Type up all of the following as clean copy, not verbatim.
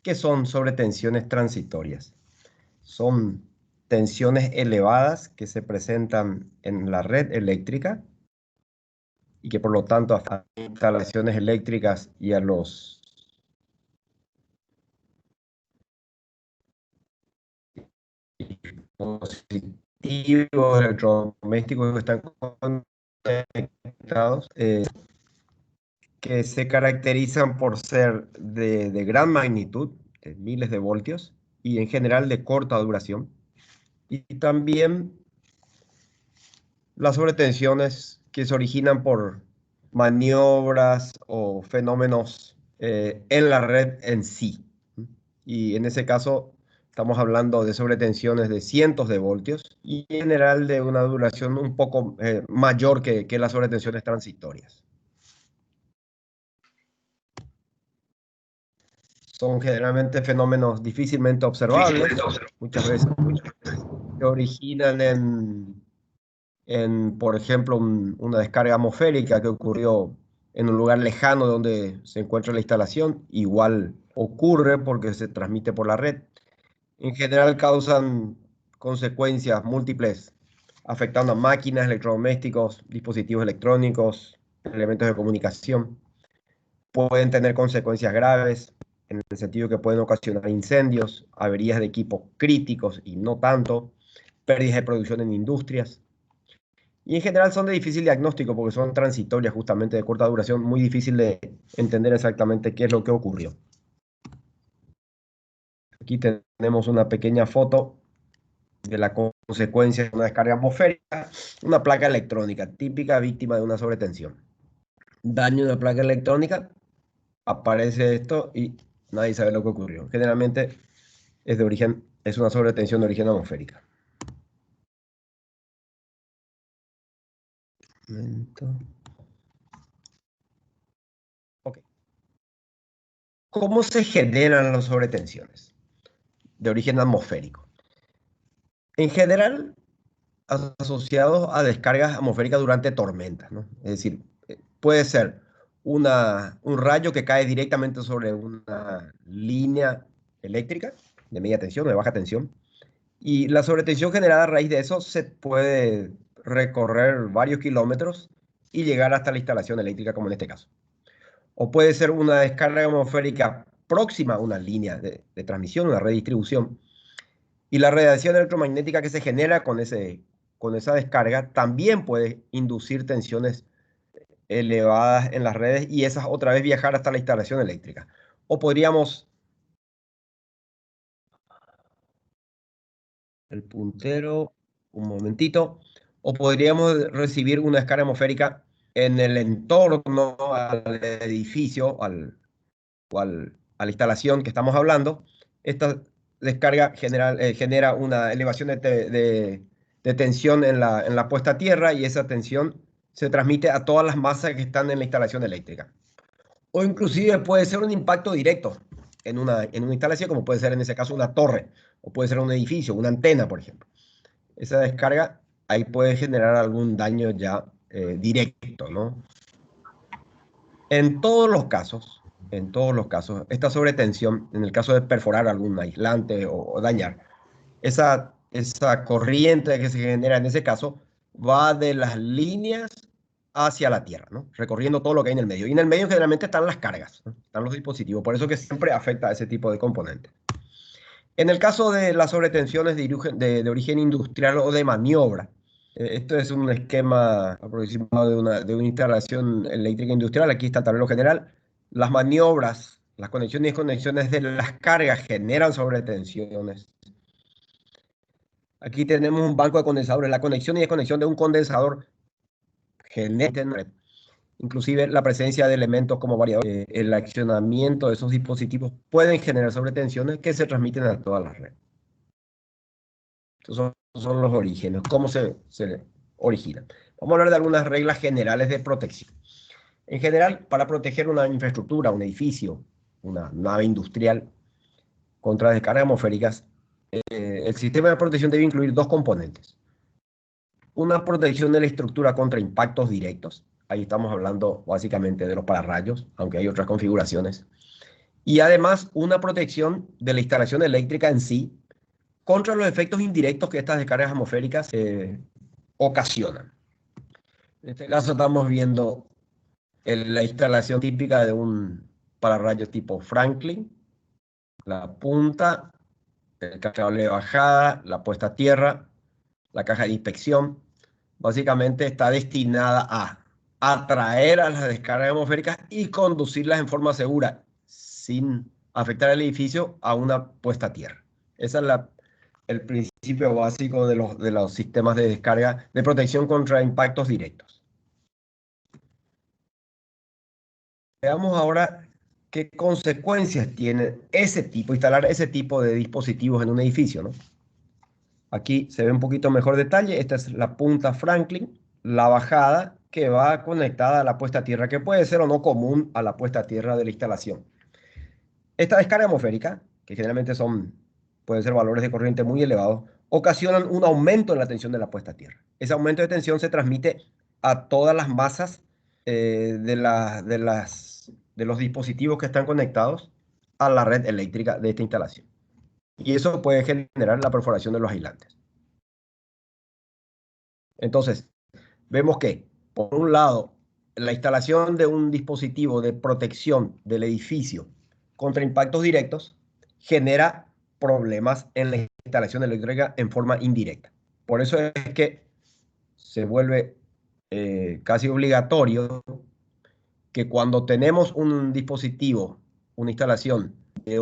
¿Qué son sobretensiones transitorias? Son tensiones elevadas que se presentan en la red eléctrica y que por lo tanto afectan a instalaciones eléctricas y a los dispositivos electrodomésticos que están conectados, que se caracterizan por ser de gran magnitud, de miles de voltios, y en general de corta duración. Y también las sobretensiones que se originan por maniobras o fenómenos en la red en sí. Y en ese caso estamos hablando de sobretensiones de cientos de voltios y en general de una duración un poco mayor que las sobretensiones transitorias. Son generalmente fenómenos difícilmente observables, muchas veces se originan por ejemplo, una descarga atmosférica que ocurrió en un lugar lejano donde se encuentra la instalación. Igual ocurre porque se transmite por la red. En general causan consecuencias múltiples, afectando a máquinas, electrodomésticos, dispositivos electrónicos, elementos de comunicación. Pueden tener consecuencias graves, en el sentido que pueden ocasionar incendios, averías de equipos críticos y no tanto, pérdidas de producción en industrias. Y en general son de difícil diagnóstico porque son transitorias, justamente de corta duración, muy difícil de entender exactamente qué es lo que ocurrió. Aquí tenemos una pequeña foto de la consecuencia de una descarga atmosférica, una placa electrónica, típica víctima de una sobretensión. Daño de una placa electrónica, aparece esto y nadie sabe lo que ocurrió. Generalmente es una sobretensión de origen atmosférica. Ok. ¿Cómo se generan las sobretensiones de origen atmosférico? En general, asociados a descargas atmosféricas durante tormentas, ¿no? Es decir, puede ser un rayo que cae directamente sobre una línea eléctrica de media tensión o de baja tensión, y la sobretensión generada a raíz de eso se puede recorrer varios kilómetros y llegar hasta la instalación eléctrica, como en este caso. O puede ser una descarga atmosférica próxima a una línea de transmisión, una red de distribución, y la radiación electromagnética que se genera con esa descarga también puede inducir tensiones elevadas en las redes y esas otra vez viajar hasta la instalación eléctrica. O podríamos, el puntero, un momentito, o podríamos recibir una descarga atmosférica en el entorno al edificio, a la instalación que estamos hablando. Esta descarga genera una elevación de tensión en la puesta a tierra y esa tensión se transmite a todas las masas que están en la instalación eléctrica. O inclusive puede ser un impacto directo en una instalación, como puede ser en ese caso una torre, o puede ser un edificio, una antena, por ejemplo. Esa descarga ahí puede generar algún daño ya directo, ¿no? En todos los casos, esta sobretensión, en el caso de perforar algún aislante o dañar, esa corriente que se genera en ese caso va de las líneas hacia la Tierra, ¿no? Recorriendo todo lo que hay en el medio. Y en el medio generalmente están las cargas, ¿no? Están los dispositivos, por eso que siempre afecta a ese tipo de componentes. En el caso de las sobretensiones de origen industrial o de maniobra, esto es un esquema aproximado de una instalación eléctrica industrial. Aquí está el tablero general. Las maniobras, las conexiones y desconexiones de las cargas generan sobretensiones. Aquí tenemos un banco de condensadores. La conexión y desconexión de un condensador genera, inclusive la presencia de elementos como variadores, el accionamiento de esos dispositivos pueden generar sobretensiones que se transmiten a toda la red. Estos son los orígenes, cómo se originan. Vamos a hablar de algunas reglas generales de protección. En general, para proteger una infraestructura, un edificio, una nave industrial contra descargas atmosféricas, el sistema de protección debe incluir dos componentes. Una protección de la estructura contra impactos directos. Ahí estamos hablando básicamente de los pararrayos, aunque hay otras configuraciones. y además una protección de la instalación eléctrica en sí contra los efectos indirectos que estas descargas atmosféricas ocasionan. En este caso estamos viendo la instalación típica de un pararrayos tipo Franklin, la punta, el cable de bajada, la puesta a tierra, la caja de inspección. Básicamente está destinada a atraer a las descargas atmosféricas y conducirlas en forma segura, sin afectar al edificio, a una puesta a tierra. Ese es el principio básico de los sistemas de descarga de protección contra impactos directos. Veamos ahora qué consecuencias tiene instalar ese tipo de dispositivos en un edificio, ¿no? Aquí se ve un poquito mejor detalle. Esta es la punta Franklin, la bajada que va conectada a la puesta a tierra, que puede ser o no común a la puesta a tierra de la instalación. Esta descarga atmosférica, que generalmente pueden ser valores de corriente muy elevados, ocasionan un aumento en la tensión de la puesta a tierra. Ese aumento de tensión se transmite a todas las masas de los dispositivos que están conectados a la red eléctrica de esta instalación. Y eso puede generar la perforación de los aislantes. Entonces, vemos que, por un lado, la instalación de un dispositivo de protección del edificio contra impactos directos genera problemas en la instalación eléctrica en forma indirecta. Por eso es que se vuelve casi obligatorio que cuando tenemos un dispositivo, una instalación de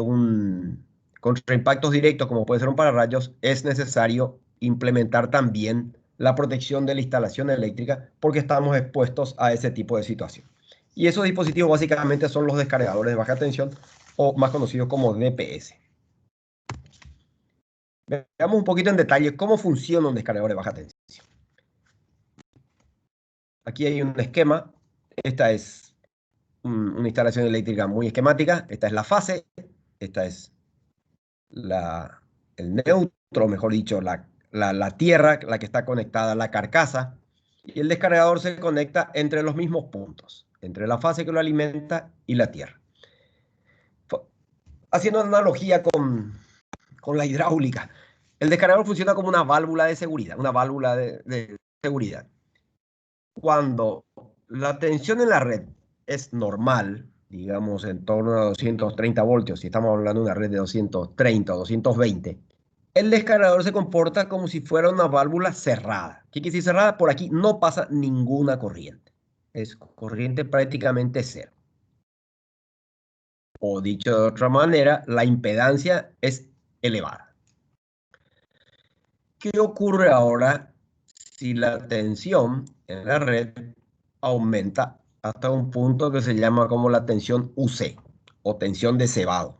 contra impactos directos, como puede ser un pararrayos, es necesario implementar también la protección de la instalación eléctrica porque estamos expuestos a ese tipo de situación. Y esos dispositivos básicamente son los descargadores de baja tensión o más conocidos como DPS. Veamos un poquito en detalle cómo funciona un descargador de baja tensión. Aquí hay un esquema. Esta es una instalación eléctrica muy esquemática. Esta es la fase. Esta es el neutro, mejor dicho, la tierra, la que está conectada a la carcasa. Y el descargador se conecta entre los mismos puntos, entre la fase que lo alimenta y la tierra. Haciendo una analogía con la hidráulica, el descargador funciona como una válvula de seguridad, una válvula de seguridad. Cuando la tensión en la red es normal, digamos en torno a 230 voltios, si estamos hablando de una red de 230 o 220, el descargador se comporta como si fuera una válvula cerrada. ¿Qué quiere decir cerrada? Por aquí no pasa ninguna corriente. Es corriente prácticamente cero. O dicho de otra manera, la impedancia es elevada. ¿Qué ocurre ahora si la tensión en la red aumenta hasta un punto que se llama como la tensión UC o tensión de cebado?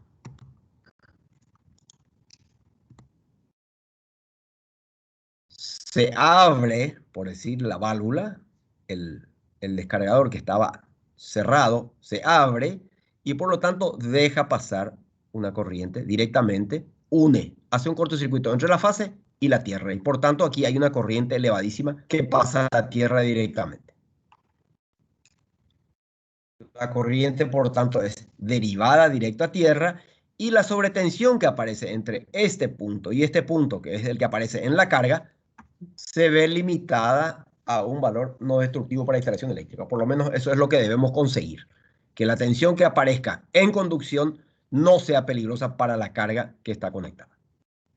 Se abre, por decir, la válvula, el descargador que estaba cerrado, se abre y por lo tanto deja pasar una corriente directamente, hace un cortocircuito entre la fase y la tierra. Y por tanto aquí hay una corriente elevadísima que pasa a la tierra directamente. La corriente, por tanto, es derivada directa a tierra y la sobretensión que aparece entre este punto y este punto, que es el que aparece en la carga, se ve limitada a un valor no destructivo para la instalación eléctrica. Por lo menos eso es lo que debemos conseguir. Que la tensión que aparezca en conducción no sea peligrosa para la carga que está conectada.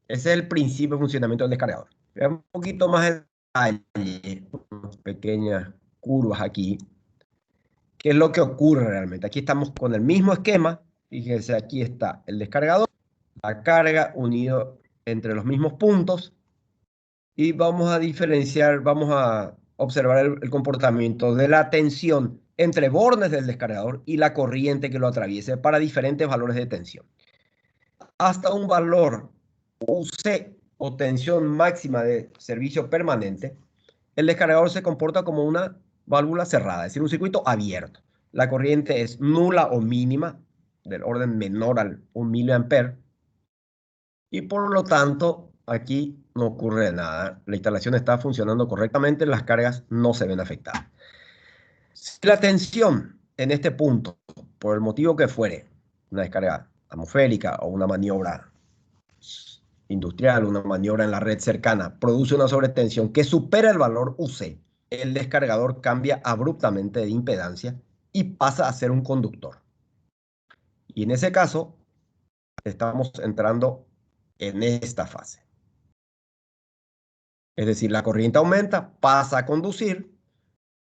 Ese es el principio de funcionamiento del descargador. Veamos un poquito más de detalle, unas pequeñas curvas aquí. ¿Qué es lo que ocurre realmente? Aquí estamos con el mismo esquema. Fíjense, aquí está el descargador, la carga unido entre los mismos puntos. Y vamos a diferenciar, vamos a observar el comportamiento de la tensión entre bornes del descargador y la corriente que lo atraviese para diferentes valores de tensión. Hasta un valor UC o tensión máxima de servicio permanente, el descargador se comporta como una válvula cerrada, es decir, un circuito abierto. La corriente es nula o mínima, del orden menor al 1 miliampere, y por lo tanto, aquí no ocurre nada. La instalación está funcionando correctamente, las cargas no se ven afectadas. Si la tensión en este punto, por el motivo que fuere, una descarga atmosférica o una maniobra industrial, una maniobra en la red cercana, produce una sobretensión que supera el valor UC, el descargador cambia abruptamente de impedancia y pasa a ser un conductor. Y en ese caso, estamos entrando en esta fase. Es decir, la corriente aumenta, pasa a conducir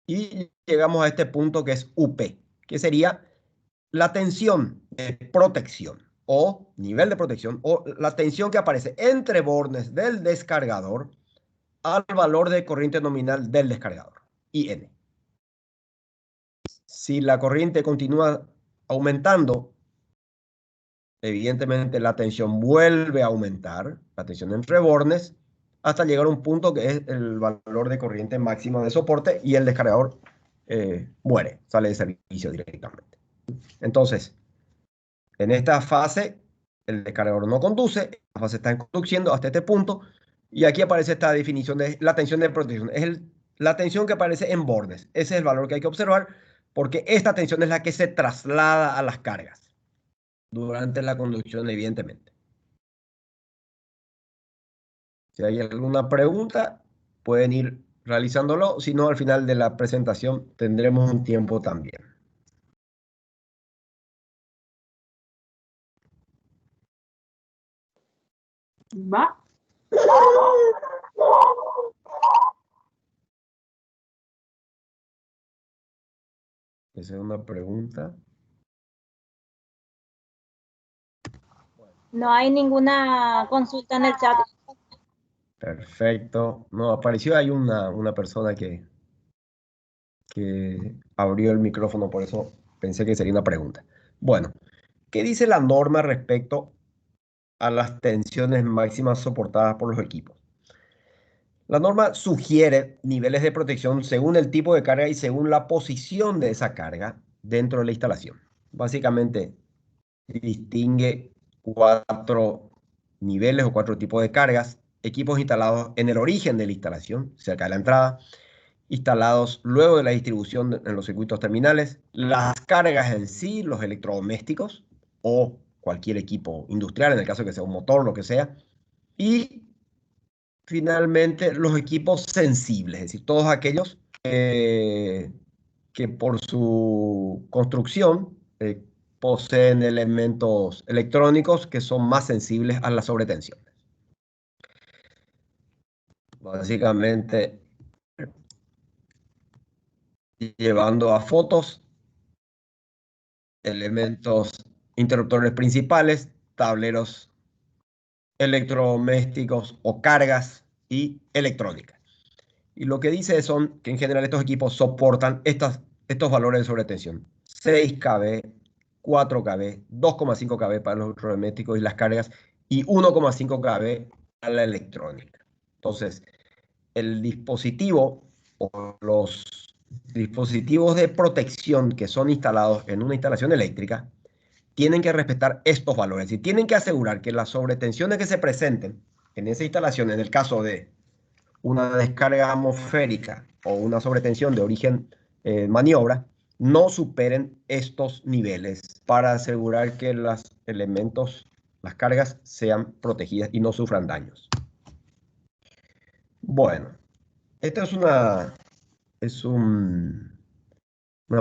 y llegamos a este punto que es UP, que sería la tensión de protección o nivel de protección o la tensión que aparece entre bornes del descargador al valor de corriente nominal del descargador, IN. Si la corriente continúa aumentando, evidentemente la tensión vuelve a aumentar, la tensión entre bornes, hasta llegar a un punto que es el valor de corriente máxima de soporte y el descargador muere, sale de servicio directamente. Entonces, en esta fase, el descargador no conduce, la fase está conduciendo hasta este punto, y aquí aparece esta definición de la tensión de protección. Es la tensión que aparece en bordes. Ese es el valor que hay que observar, porque esta tensión es la que se traslada a las cargas durante la conducción, evidentemente. Si hay alguna pregunta, pueden ir realizándolo. Si no, al final de la presentación tendremos un tiempo también. Va. Esa es una pregunta. No hay ninguna consulta en el chat. Perfecto. No, apareció ahí una persona que abrió el micrófono, por eso pensé que sería una pregunta. Bueno, ¿qué dice la norma respecto a las tensiones máximas soportadas por los equipos? La norma sugiere niveles de protección según el tipo de carga y según la posición de esa carga dentro de la instalación. Básicamente distingue cuatro niveles o cuatro tipos de cargas: equipos instalados en el origen de la instalación, cerca de la entrada; instalados luego de la distribución en los circuitos terminales; las cargas en sí, los electrodomésticos o cualquier equipo industrial, en el caso de que sea un motor, lo que sea; y finalmente los equipos sensibles, es decir, todos aquellos que por su construcción poseen elementos electrónicos que son más sensibles a la sobretensión. Básicamente, llevando a fotos elementos interruptores principales, tableros electrodomésticos o cargas y electrónica. Y lo que dice son que en general estos equipos soportan estos valores de sobretensión: 6 kV, 4 kV, 2,5 kV para los electrodomésticos y las cargas, y 1,5 kV para la electrónica. Entonces, el dispositivo o los dispositivos de protección que son instalados en una instalación eléctrica tienen que respetar estos valores y tienen que asegurar que las sobretensiones que se presenten en esa instalación, en el caso de una descarga atmosférica o una sobretensión de origen maniobra, no superen estos niveles para asegurar que los elementos, las cargas, sean protegidas y no sufran daños. Bueno, esta es una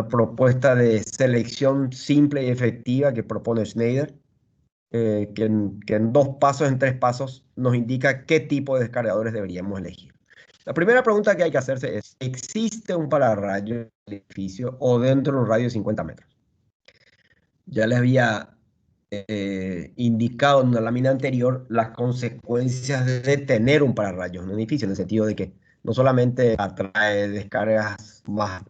propuesta de selección simple y efectiva que propone Schneider, que en 2 pasos, en 3 pasos, nos indica qué tipo de descargadores deberíamos elegir. La primera pregunta que hay que hacerse es: ¿existe un pararrayos en el edificio o dentro de un radio de 50 metros? Ya les había indicado en una lámina anterior las consecuencias de tener un pararrayos en un edificio, en el sentido de que no solamente atrae descargas más,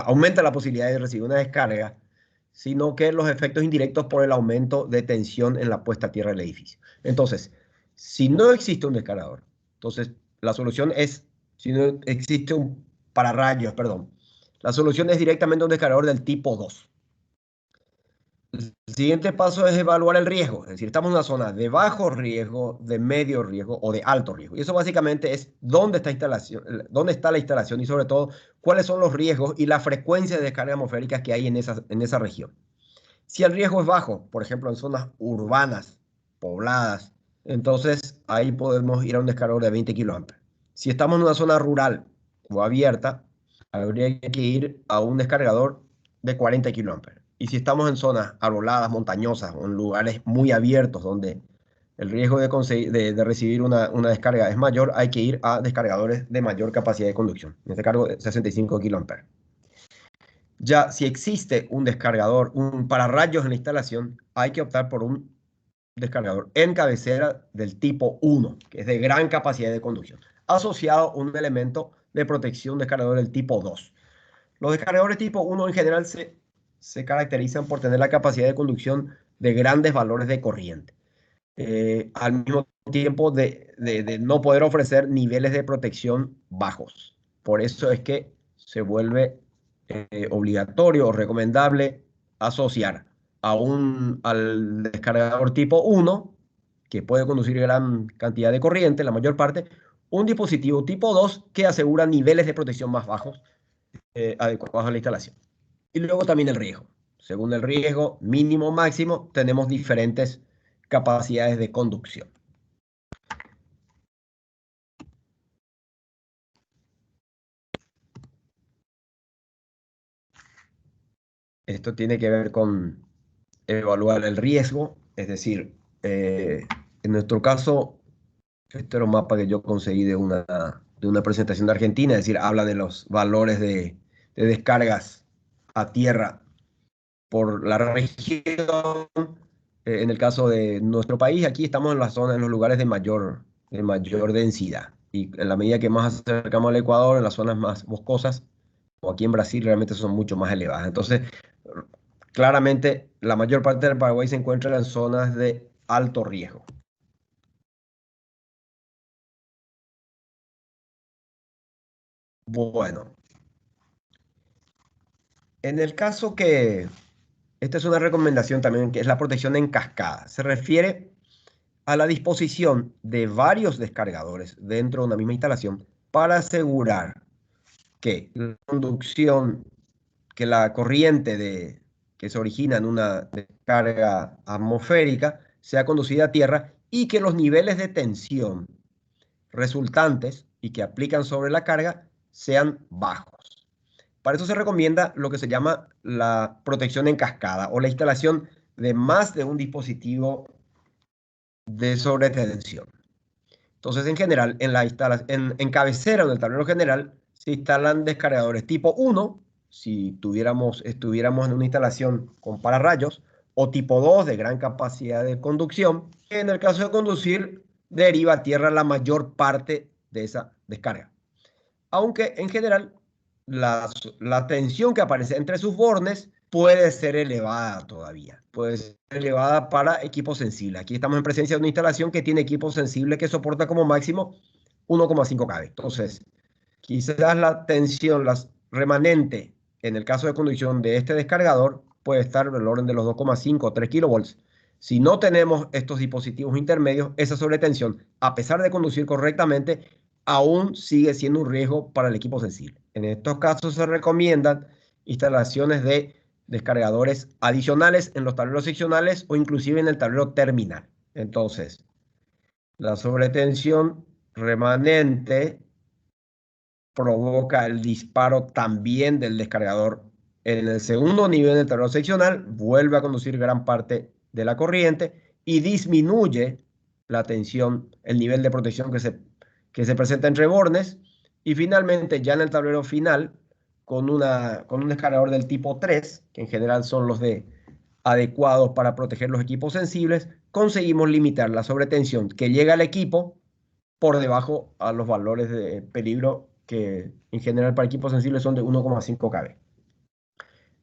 aumenta la posibilidad de recibir una descarga, sino que los efectos indirectos por el aumento de tensión en la puesta a tierra del edificio. Entonces, si no existe un descargador, entonces la solución es, si no existe un pararrayos, perdón, la solución es directamente un descargador del tipo 2. El siguiente paso es evaluar el riesgo, es decir, estamos en una zona de bajo riesgo, de medio riesgo o de alto riesgo. Y eso básicamente es dónde está la instalación y, sobre todo, cuáles son los riesgos y la frecuencia de descargas atmosféricas que hay en esa región. Si el riesgo es bajo, por ejemplo, en zonas urbanas, pobladas, entonces ahí podemos ir a un descargador de 20 kiloamperes. Si estamos en una zona rural o abierta, habría que ir a un descargador de 40 kiloamperes. Y si estamos en zonas arboladas, montañosas o en lugares muy abiertos donde el riesgo de recibir una descarga es mayor, hay que ir a descargadores de mayor capacidad de conducción. En este caso, 65 kiloamperes. Ya si existe un descargador, un pararrayos en la instalación, hay que optar por un descargador en cabecera del tipo 1, que es de gran capacidad de conducción, asociado a un elemento de protección descargador del tipo 2. Los descargadores tipo 1 en general se caracterizan por tener la capacidad de conducción de grandes valores de corriente, al mismo tiempo de no poder ofrecer niveles de protección bajos. Por eso es que se vuelve obligatorio o recomendable asociar al descargador tipo 1, que puede conducir gran cantidad de corriente, la mayor parte, un dispositivo tipo 2 que asegura niveles de protección más bajos adecuados a la instalación. Y luego también el riesgo. Según el riesgo mínimo o máximo, tenemos diferentes capacidades de conducción. Esto tiene que ver con evaluar el riesgo, es decir, en nuestro caso, este era un mapa que yo conseguí de una presentación de Argentina, es decir, habla de los valores de descargas a tierra por la región. En el caso de nuestro país, aquí estamos en la zona, en los lugares de mayor densidad. Y en la medida que más acercamos al Ecuador, en las zonas más boscosas, o aquí en Brasil, realmente son mucho más elevadas. Entonces, claramente, la mayor parte del Paraguay se encuentra en zonas de alto riesgo. Bueno, en el caso que, esta es una recomendación también, que es la protección en cascada. Se refiere a la disposición de varios descargadores dentro de una misma instalación para asegurar que la conducción, que la corriente que se origina en una descarga atmosférica sea conducida a tierra y que los niveles de tensión resultantes y que aplican sobre la carga sean bajos. Para eso se recomienda lo que se llama la protección en cascada o la instalación de más de un dispositivo de sobretensión. Entonces, en general, en cabecera o en el tablero general, se instalan descargadores tipo 1, si estuviéramos en una instalación con pararrayos, o tipo 2 de gran capacidad de conducción, que en el caso de conducir, deriva a tierra la mayor parte de esa descarga. Aunque en general la tensión que aparece entre sus bornes puede ser elevada todavía. Puede ser elevada para equipos sensibles. Aquí estamos en presencia de una instalación que tiene equipos sensibles que soporta como máximo 1,5 kV. Entonces, quizás la tensión remanente en el caso de conducción de este descargador puede estar en el orden de los 2,5 o 3 kilovolts. Si no tenemos estos dispositivos intermedios, esa sobretensión, a pesar de conducir correctamente, aún sigue siendo un riesgo para el equipo sensible. En estos casos se recomiendan instalaciones de descargadores adicionales en los tableros seccionales o inclusive en el tablero terminal. Entonces, la sobretensión remanente provoca el disparo también del descargador en el segundo nivel del tablero seccional, vuelve a conducir gran parte de la corriente y disminuye la tensión, el nivel de protección que se presenta entre bornes. Y finalmente, ya en el tablero final, con un descargador del tipo 3, que en general son los adecuados para proteger los equipos sensibles, conseguimos limitar la sobretensión que llega al equipo por debajo a los valores de peligro que en general para equipos sensibles son de 1,5 kV.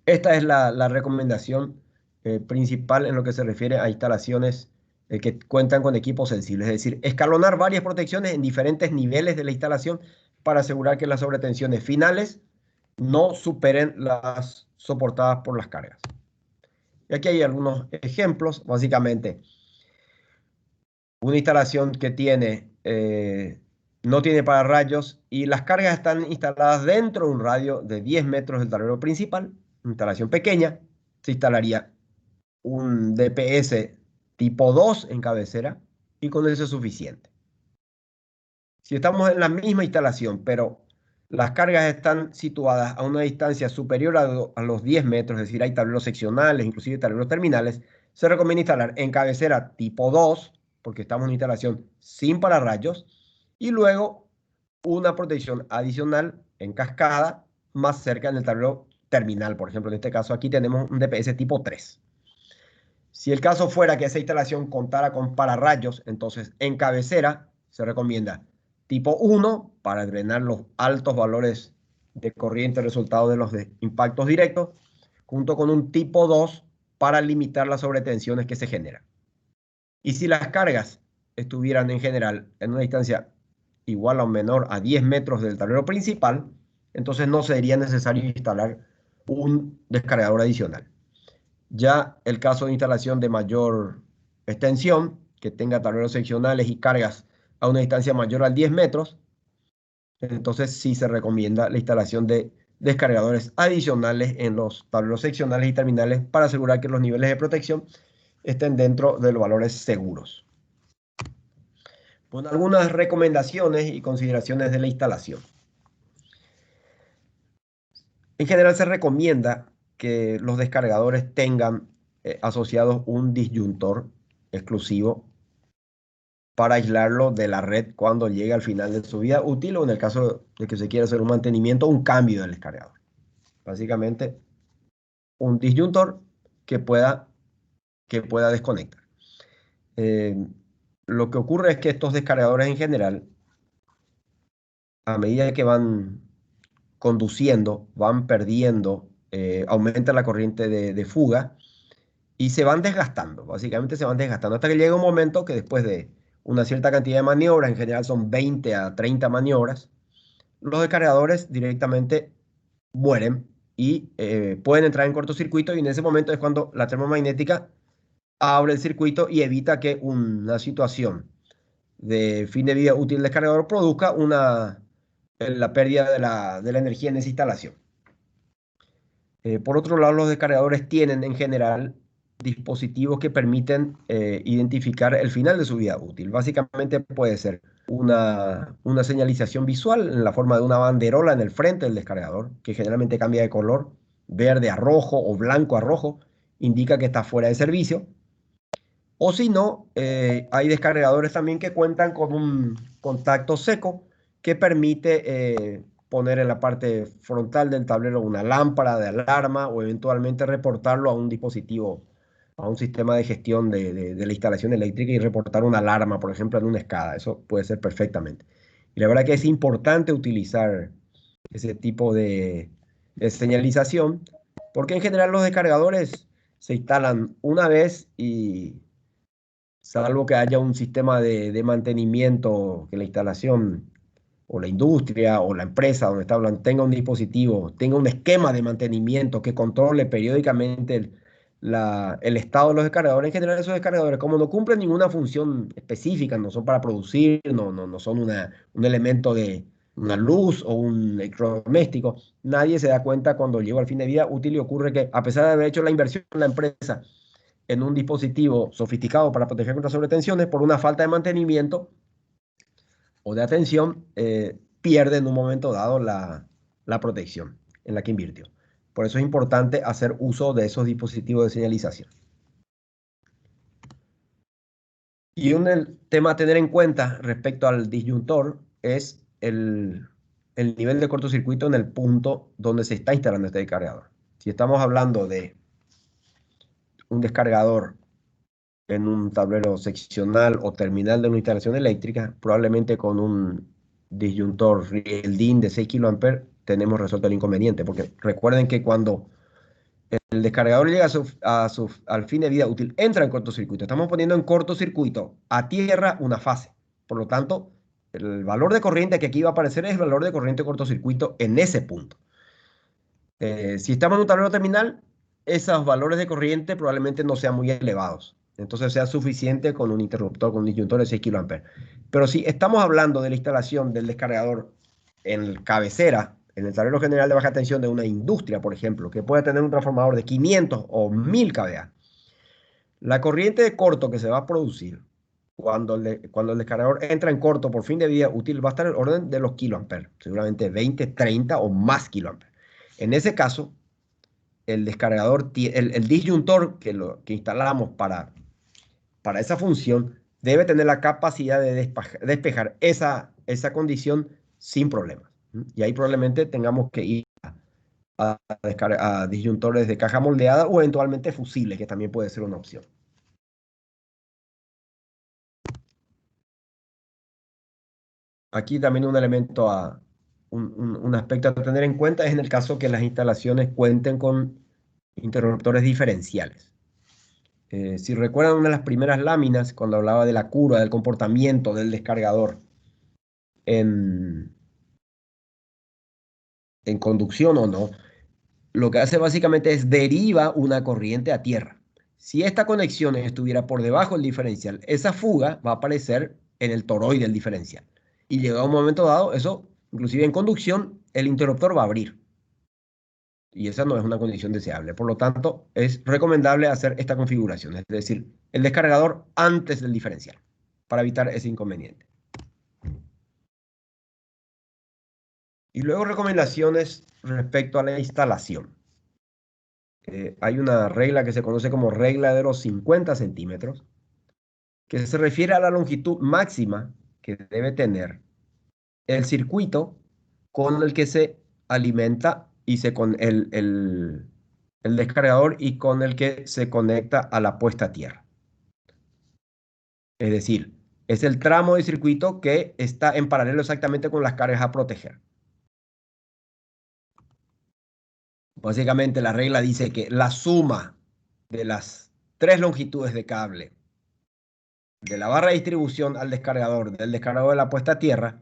Esta es la recomendación principal en lo que se refiere a instalaciones que cuentan con equipos sensibles, es decir, escalonar varias protecciones en diferentes niveles de la instalación para asegurar que las sobretensiones finales no superen las soportadas por las cargas. Y aquí hay algunos ejemplos, básicamente una instalación que no tiene pararrayos y las cargas están instaladas dentro de un radio de 10 metros del tablero principal, una instalación pequeña, se instalaría un DPS tipo 2 en cabecera y con eso es suficiente. Si estamos en la misma instalación, pero las cargas están situadas a una distancia superior a los 10 metros, es decir, hay tableros seccionales, inclusive tableros terminales, se recomienda instalar en cabecera tipo 2, porque estamos en una instalación sin pararrayos, y luego una protección adicional en cascada más cerca en el tablero terminal. Por ejemplo, en este caso aquí tenemos un DPS tipo 3. Si el caso fuera que esa instalación contara con pararrayos, entonces en cabecera se recomienda tipo 1 para drenar los altos valores de corriente resultado de los impactos directos, junto con un tipo 2 para limitar las sobretensiones que se generan. Y si las cargas estuvieran en general en una distancia igual o menor a 10 metros del tablero principal, entonces no sería necesario instalar un descargador adicional. Ya el caso de instalación de mayor extensión, que tenga tableros seccionales y cargas a una distancia mayor a 10 metros, entonces sí se recomienda la instalación de descargadores adicionales en los tableros seccionales y terminales para asegurar que los niveles de protección estén dentro de los valores seguros. Con algunas recomendaciones y consideraciones de la instalación. En general se recomienda que los descargadores tengan asociados un disyuntor exclusivo para aislarlo de la red cuando llegue al final de su vida útil o en el caso de que se quiera hacer un mantenimiento o un cambio del descargador. Básicamente, un disyuntor que pueda desconectar. Lo que ocurre es que estos descargadores en general, a medida que van conduciendo, van perdiendo, aumenta la corriente de fuga y se van desgastando, básicamente se van desgastando hasta que llega un momento que después de una cierta cantidad de maniobras, en general son 20 a 30 maniobras, los descargadores directamente mueren y pueden entrar en cortocircuito y en ese momento es cuando la termomagnética abre el circuito y evita que una situación de fin de vida útil del cargador produzca la pérdida de la energía en esa instalación. Por otro lado, los descargadores tienen en general dispositivos que permiten identificar el final de su vida útil. Básicamente puede ser una señalización visual en la forma de una banderola en el frente del descargador, que generalmente cambia de color, verde a rojo o blanco a rojo, indica que está fuera de servicio. O si no, hay descargadores también que cuentan con un contacto seco que permite poner en la parte frontal del tablero una lámpara de alarma o eventualmente reportarlo a un dispositivo, a un sistema de gestión de la instalación eléctrica y reportar una alarma, por ejemplo, en una escala. Eso puede ser perfectamente. Y la verdad que es importante utilizar ese tipo de señalización porque en general los descargadores se instalan una vez y salvo que haya un sistema de mantenimiento, que la instalación o la industria o la empresa donde está hablando tenga un dispositivo, tenga un esquema de mantenimiento que controle periódicamente el estado de los descargadores. En general, esos descargadores, como no cumplen ninguna función específica, no son para producir, no son un elemento de una luz o un electrodoméstico, nadie se da cuenta cuando llega al fin de vida útil y ocurre que a pesar de haber hecho la inversión en la empresa, en un dispositivo sofisticado para proteger contra sobretensiones, por una falta de mantenimiento o de atención, pierde en un momento dado la protección en la que invirtió. Por eso es importante hacer uso de esos dispositivos de señalización. Y un tema a tener en cuenta respecto al disyuntor es el nivel de cortocircuito en el punto donde se está instalando este descargador. Si estamos hablando de un descargador en un tablero seccional o terminal de una instalación eléctrica, probablemente con un disyuntor el DIN de 6 kA tenemos resuelto el inconveniente, porque recuerden que cuando el descargador llega al fin de vida útil, entra en cortocircuito. Estamos poniendo en cortocircuito a tierra una fase. Por lo tanto, el valor de corriente que aquí va a aparecer es el valor de corriente de cortocircuito en ese punto. Si estamos en un tablero terminal, esos valores de corriente probablemente no sean muy elevados. Entonces sea suficiente con un interruptor, con un disyuntor de 6 kA. Pero si estamos hablando de la instalación del descargador en cabecera, en el tablero general de baja tensión de una industria, por ejemplo, que puede tener un transformador de 500 o 1000 kVA, La corriente de corto que se va a producir cuando el descargador entra en corto por fin de vida útil va a estar en el orden de los kiloamperes, seguramente 20, 30 o más kiloamperes. En ese caso, el descargador, el disyuntor que instalamos para esa función debe tener la capacidad de despejar esa condición sin problemas. Y ahí probablemente tengamos que ir a disyuntores de caja moldeada o eventualmente fusibles, que también puede ser una opción. Aquí también un elemento un aspecto a tener en cuenta es en el caso que las instalaciones cuenten con interruptores diferenciales. Si recuerdan una de las primeras láminas, cuando hablaba de la curva, del comportamiento del descargador en conducción o no, lo que hace básicamente es deriva una corriente a tierra. Si esta conexión estuviera por debajo del diferencial, esa fuga va a aparecer en el toroide del diferencial. Y llegado a un momento dado, eso, inclusive en conducción, el interruptor va a abrir. Y esa no es una condición deseable. Por lo tanto, es recomendable hacer esta configuración, es decir, el descargador antes del diferencial, para evitar ese inconveniente. Y luego recomendaciones respecto a la instalación. Hay una regla que se conoce como regla de los 50 centímetros, que se refiere a la longitud máxima que debe tener el circuito con el que se alimenta con el descargador y con el que se conecta a la puesta a tierra. Es decir, es el tramo de circuito que está en paralelo exactamente con las cargas a proteger. Básicamente la regla dice que la suma de las tres longitudes de cable de la barra de distribución al descargador, del descargador de la puesta a tierra,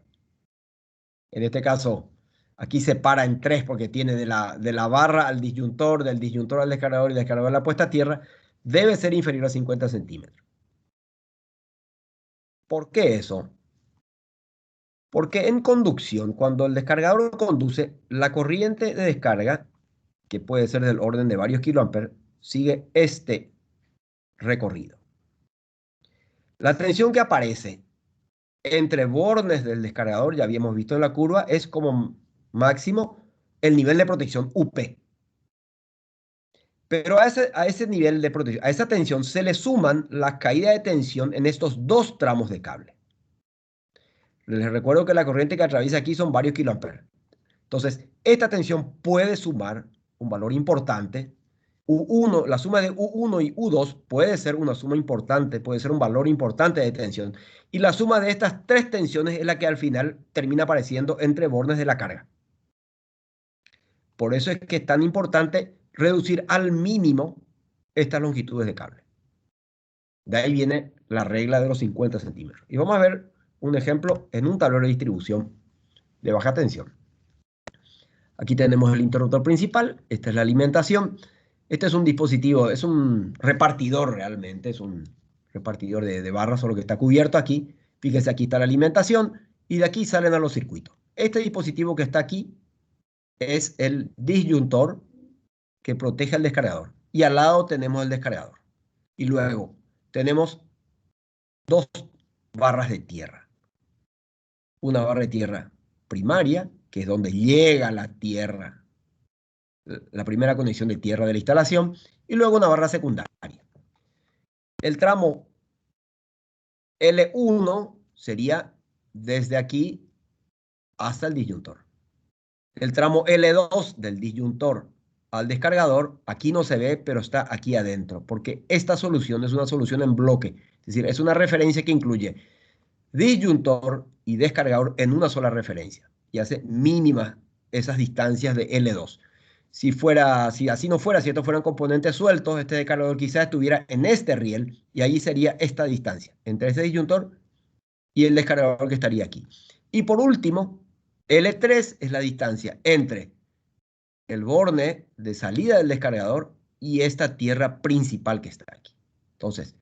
en este caso, aquí se para en tres porque tiene de la barra al disyuntor, del disyuntor al descargador y del descargador a la puesta a tierra, debe ser inferior a 50 centímetros. ¿Por qué eso? Porque en conducción, cuando el descargador conduce, la corriente de descarga, que puede ser del orden de varios kiloamperes, sigue este recorrido. La tensión que aparece entre bornes del descargador, ya habíamos visto en la curva, es como máximo el nivel de protección UP. Pero a ese nivel de protección, a esa tensión, se le suman las caídas de tensión en estos dos tramos de cable. Les recuerdo que la corriente que atraviesa aquí son varios kiloamperes. Entonces, esta tensión puede sumar un valor importante. U1, la suma de U1 y U2 puede ser una suma importante, puede ser un valor importante de tensión. Y la suma de estas tres tensiones es la que al final termina apareciendo entre bornes de la carga. Por eso es que es tan importante reducir al mínimo estas longitudes de cable. De ahí viene la regla de los 50 centímetros. Y vamos a ver un ejemplo en un tablero de distribución de baja tensión. Aquí tenemos el interruptor principal, esta es la alimentación. Este es un dispositivo, es un repartidor realmente, es un repartidor de barras, solo que está cubierto aquí. Fíjense, aquí está la alimentación y de aquí salen a los circuitos. Este dispositivo que está aquí es el disyuntor que protege al descargador. Y al lado tenemos el descargador. Y luego tenemos dos barras de tierra. Una barra de tierra primaria, que es donde llega la tierra, la primera conexión de tierra de la instalación, y luego una barra secundaria. El tramo L1 sería desde aquí hasta el disyuntor. El tramo L2 del disyuntor al descargador, aquí no se ve, pero está aquí adentro, porque esta solución es una solución en bloque, es decir, es una referencia que incluye disyuntor y descargador en una sola referencia y hace mínimas esas distancias de L2. Si así no fuera, si estos fueran componentes sueltos, este descargador quizás estuviera en este riel y ahí sería esta distancia entre ese disyuntor y el descargador que estaría aquí. Y por último, L3 es la distancia entre el borne de salida del descargador y esta tierra principal que está aquí. Entonces,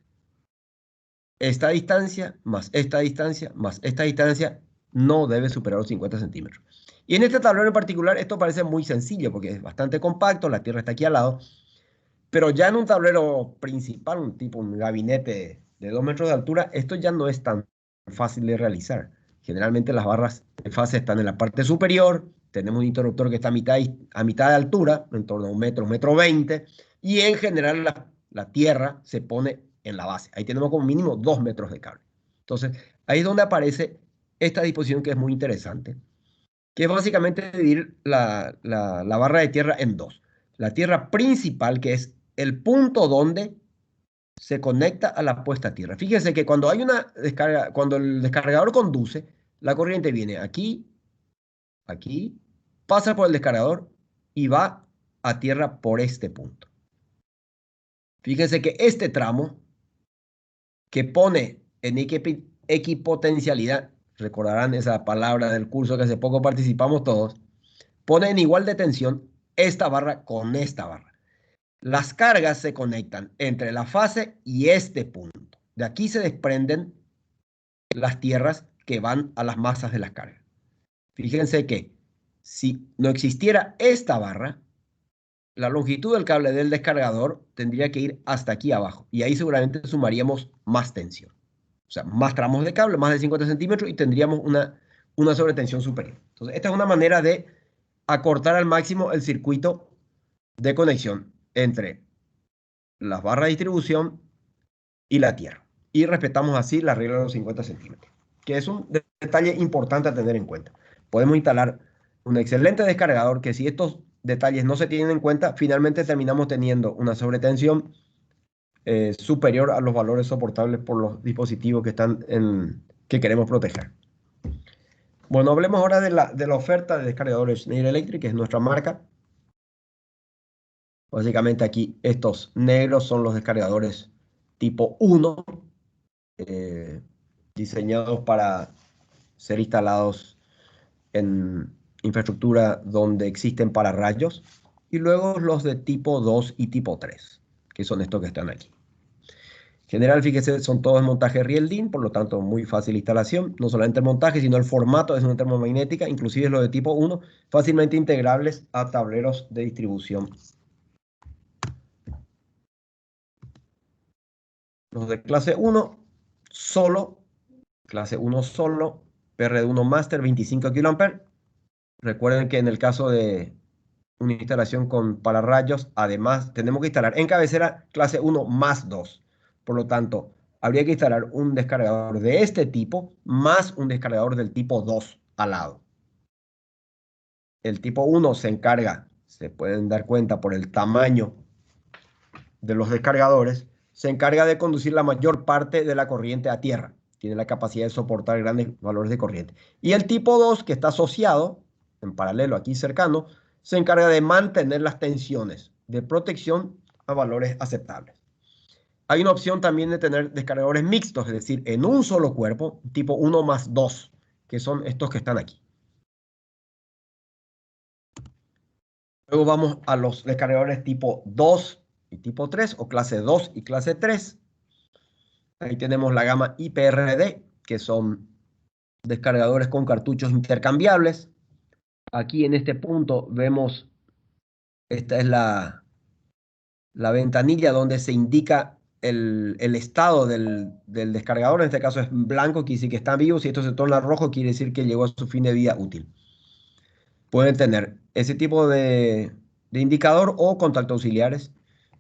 esta distancia más esta distancia más esta distancia no debe superar los 50 centímetros. Y en este tablero en particular esto parece muy sencillo porque es bastante compacto, la tierra está aquí al lado, Pero ya en un tablero principal, un gabinete de 2 metros de altura, esto ya no es tan fácil de realizar. Generalmente las barras de fase están en la parte superior, tenemos un interruptor que está a mitad de altura, en torno a 1 metro 20, y en general la tierra se pone en la base. Ahí tenemos como mínimo 2 metros de cable. Entonces, ahí es donde aparece esta disposición que es muy interesante, que es básicamente dividir la barra de tierra en dos. La tierra principal, que es el punto donde se conecta a la puesta a tierra. Fíjense que cuando hay una descarga, cuando el descargador conduce, la corriente viene aquí, aquí, pasa por el descargador y va a tierra por este punto. Fíjense que este tramo que pone en equipotencialidad, recordarán esa palabra del curso que hace poco participamos todos, pone en igual de tensión esta barra con esta barra. Las cargas se conectan entre la fase y este punto. De aquí se desprenden las tierras que van a las masas de las cargas. Fíjense que si no existiera esta barra, la longitud del cable del descargador tendría que ir hasta aquí abajo. Y ahí seguramente sumaríamos más tensión. O sea, más tramos de cable, más de 50 centímetros y tendríamos una sobretensión superior. Entonces, esta es una manera de acortar al máximo el circuito de conexión entre las barras de distribución y la tierra. Y respetamos así la regla de los 50 centímetros, que es un detalle importante a tener en cuenta. Podemos instalar un excelente descargador que si estos detalles no se tienen en cuenta, finalmente terminamos teniendo una sobretensión superior a los valores soportables por los dispositivos que queremos proteger. Bueno, hablemos ahora de la oferta de descargadores Schneider Electric, que es nuestra marca. Básicamente aquí estos negros son los descargadores tipo 1, diseñados para ser instalados en infraestructura donde existen pararrayos, y luego los de tipo 2 y tipo 3, que son estos que están aquí. En general, fíjese, son todos montaje Riel-DIN, por lo tanto, muy fácil instalación. No solamente el montaje, sino el formato es una termomagnética, inclusive los de tipo 1, fácilmente integrables a tableros de distribución. Los de clase 1 solo, clase 1 solo, PRD1 Master 25 kA. Recuerden que en el caso de una instalación con pararrayos, además tenemos que instalar en cabecera clase 1 más 2. Por lo tanto, habría que instalar un descargador de este tipo más un descargador del tipo 2 al lado. El tipo 1 se encarga, se pueden dar cuenta por el tamaño de los descargadores, se encarga de conducir la mayor parte de la corriente a tierra. Tiene la capacidad de soportar grandes valores de corriente. Y el tipo 2, que está asociado, en paralelo aquí cercano, se encarga de mantener las tensiones de protección a valores aceptables. Hay una opción también de tener descargadores mixtos, es decir, en un solo cuerpo, tipo 1 más 2, que son estos que están aquí. Luego vamos a los descargadores tipo 2 y tipo 3, o clase 2 y clase 3. Ahí tenemos la gama IPRD, que son descargadores con cartuchos intercambiables. Aquí en este punto vemos, esta es la ventanilla donde se indica el estado del descargador. En este caso es blanco, quiere decir que está vivo. Si esto se torna rojo, quiere decir que llegó a su fin de vida útil. Pueden tener ese tipo de indicador o contactos auxiliares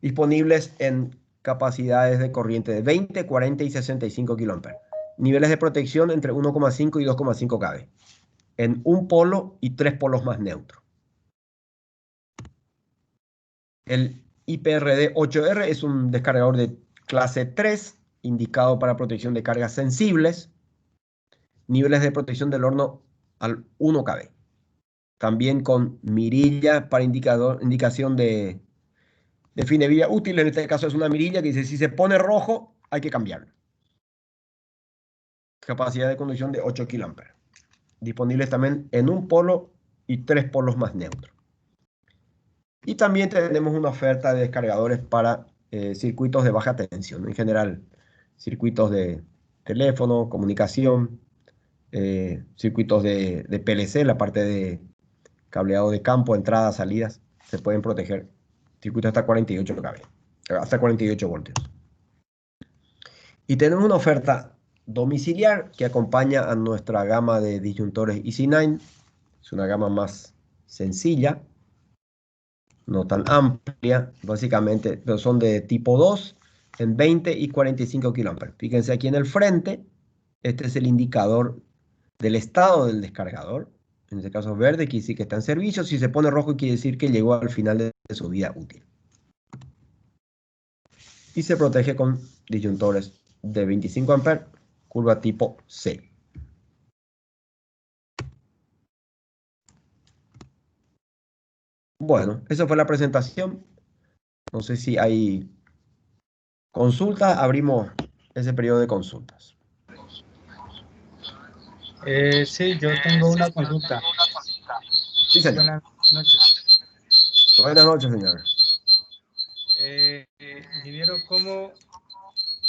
disponibles en capacidades de corriente de 20, 40 y 65 kA. Niveles de protección entre 1,5 y 2,5 kV. En un polo y 3 polos más neutros. El IPRD 8R es un descargador de clase 3, indicado para protección de cargas sensibles. Niveles de protección del horno al 1 kV. También con mirilla para indicación de fin de vida útil. En este caso es una mirilla que dice, si se pone rojo, hay que cambiarlo. Capacidad de conducción de 8 kA. Disponibles también en un polo y 3 polos más neutros. Y también tenemos una oferta de descargadores para circuitos de baja tensión. En general, circuitos de teléfono, comunicación, circuitos de PLC, la parte de cableado de campo, entradas, salidas, se pueden proteger. Circuito hasta 48 kV. hasta 48 voltios. Y tenemos una oferta domiciliar que acompaña a nuestra gama de disyuntores EC9. Es una gama más sencilla, no tan amplia, básicamente, pero son de tipo 2 en 20 y 45 kA. Fíjense aquí en el frente, este es el indicador del estado del descargador. En este caso verde quiere decir que está en servicio. Si se pone rojo quiere decir que llegó al final de su vida útil. Y se protege con disyuntores de 25 amperes, curva tipo C. Bueno, esa fue la presentación. No sé si hay consultas. Abrimos ese periodo de consultas. Sí, yo tengo una consulta. Sí, señor. Buenas noches. Buenas noches, señor. Ingeniero, ¿cómo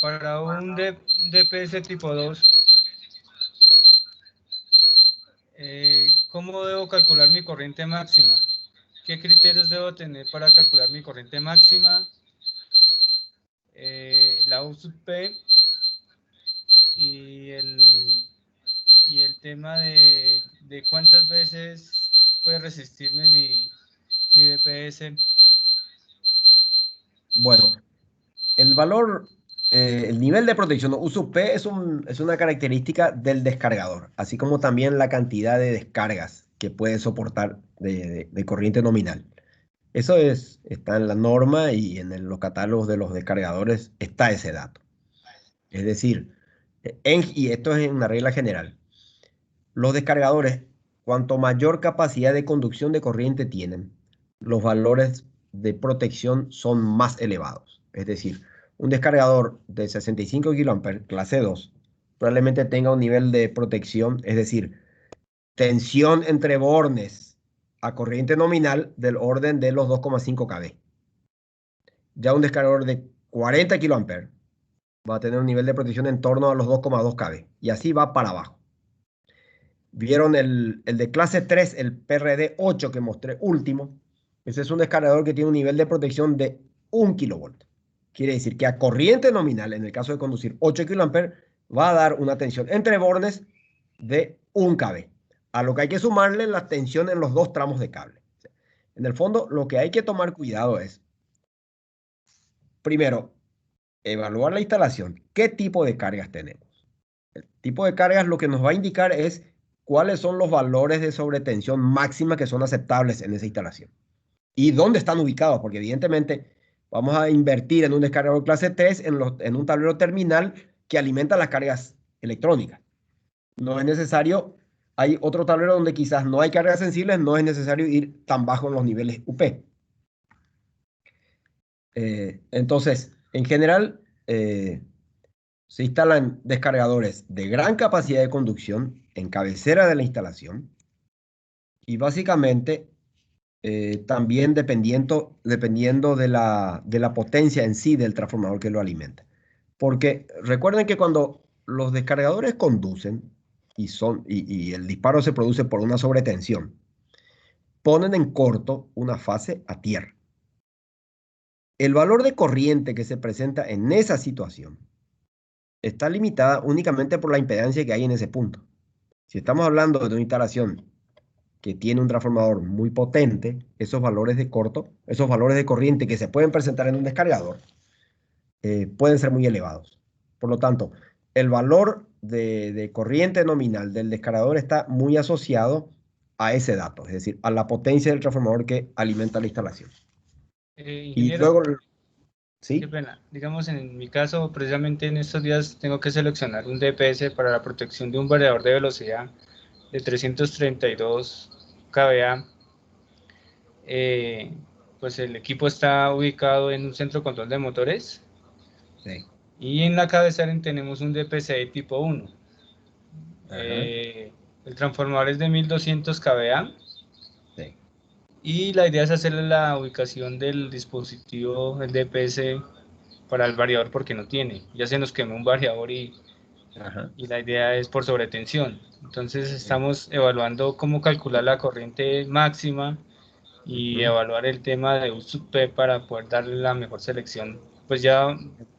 para un DPS tipo 2, cómo debo calcular mi corriente máxima? ¿Qué criterios debo tener para calcular mi corriente máxima? La U sub P y el tema de cuántas veces puede resistirme mi DPS. Bueno, el valor, el nivel de protección, USUP es una característica del descargador, así como también la cantidad de descargas que puede soportar de corriente nominal. Eso está en la norma y en los catálogos de los descargadores está ese dato. Es decir, y esto es una regla general, los descargadores, cuanto mayor capacidad de conducción de corriente tienen, los valores de protección son más elevados. Es decir, un descargador de 65 kA clase 2 probablemente tenga un nivel de protección, es decir, tensión entre bornes a corriente nominal del orden de los 2,5 kV. Ya un descargador de 40 kA va a tener un nivel de protección en torno a los 2,2 kV y así va para abajo. Vieron el de clase 3, el PRD 8 que mostré último. Ese es un descargador que tiene un nivel de protección de 1 kV. Quiere decir que a corriente nominal, en el caso de conducir 8 kA, va a dar una tensión entre bornes de 1 kV. A lo que hay que sumarle la tensión en los dos tramos de cable. En el fondo, lo que hay que tomar cuidado es, primero, evaluar la instalación. ¿Qué tipo de cargas tenemos? El tipo de cargas lo que nos va a indicar es cuáles son los valores de sobretensión máxima que son aceptables en esa instalación. Y dónde están ubicados, porque evidentemente vamos a invertir en un descargador clase 3 en un tablero terminal que alimenta las cargas electrónicas. No es necesario, hay otro tablero donde quizás no hay cargas sensibles, no es necesario ir tan bajo en los niveles UP. Entonces, en general, se instalan descargadores de gran capacidad de conducción en cabecera de la instalación y básicamente también dependiendo de la potencia en sí del transformador que lo alimenta. Porque recuerden que cuando los descargadores conducen y el disparo se produce por una sobretensión, ponen en corto una fase a tierra. El valor de corriente que se presenta en esa situación está limitada únicamente por la impedancia que hay en ese punto. Si estamos hablando de una instalación que tiene un transformador muy potente, esos valores de corriente que se pueden presentar en un descargador, pueden ser muy elevados. Por lo tanto, el valor de corriente nominal del descargador está muy asociado a ese dato, es decir, a la potencia del transformador que alimenta la instalación. Y Ingeniero, luego, qué ¿sí? pena. Digamos, en mi caso, precisamente en estos días tengo que seleccionar un DPS para la protección de un variador de velocidad de 332 kVA. Pues el equipo está ubicado en un centro de control de motores. Sí. Y en la cabecera tenemos un DPCI tipo 1. Ajá. El transformador es de 1200 kVA. Sí. Y la idea es hacer la ubicación del dispositivo, el DPS, para el variador porque no tiene. Ya se nos quemó un variador Ajá. y la idea es por sobretensión. Entonces Sí. estamos evaluando cómo calcular la corriente máxima y evaluar el tema de U sub P para poder darle la mejor selección. Pues ya,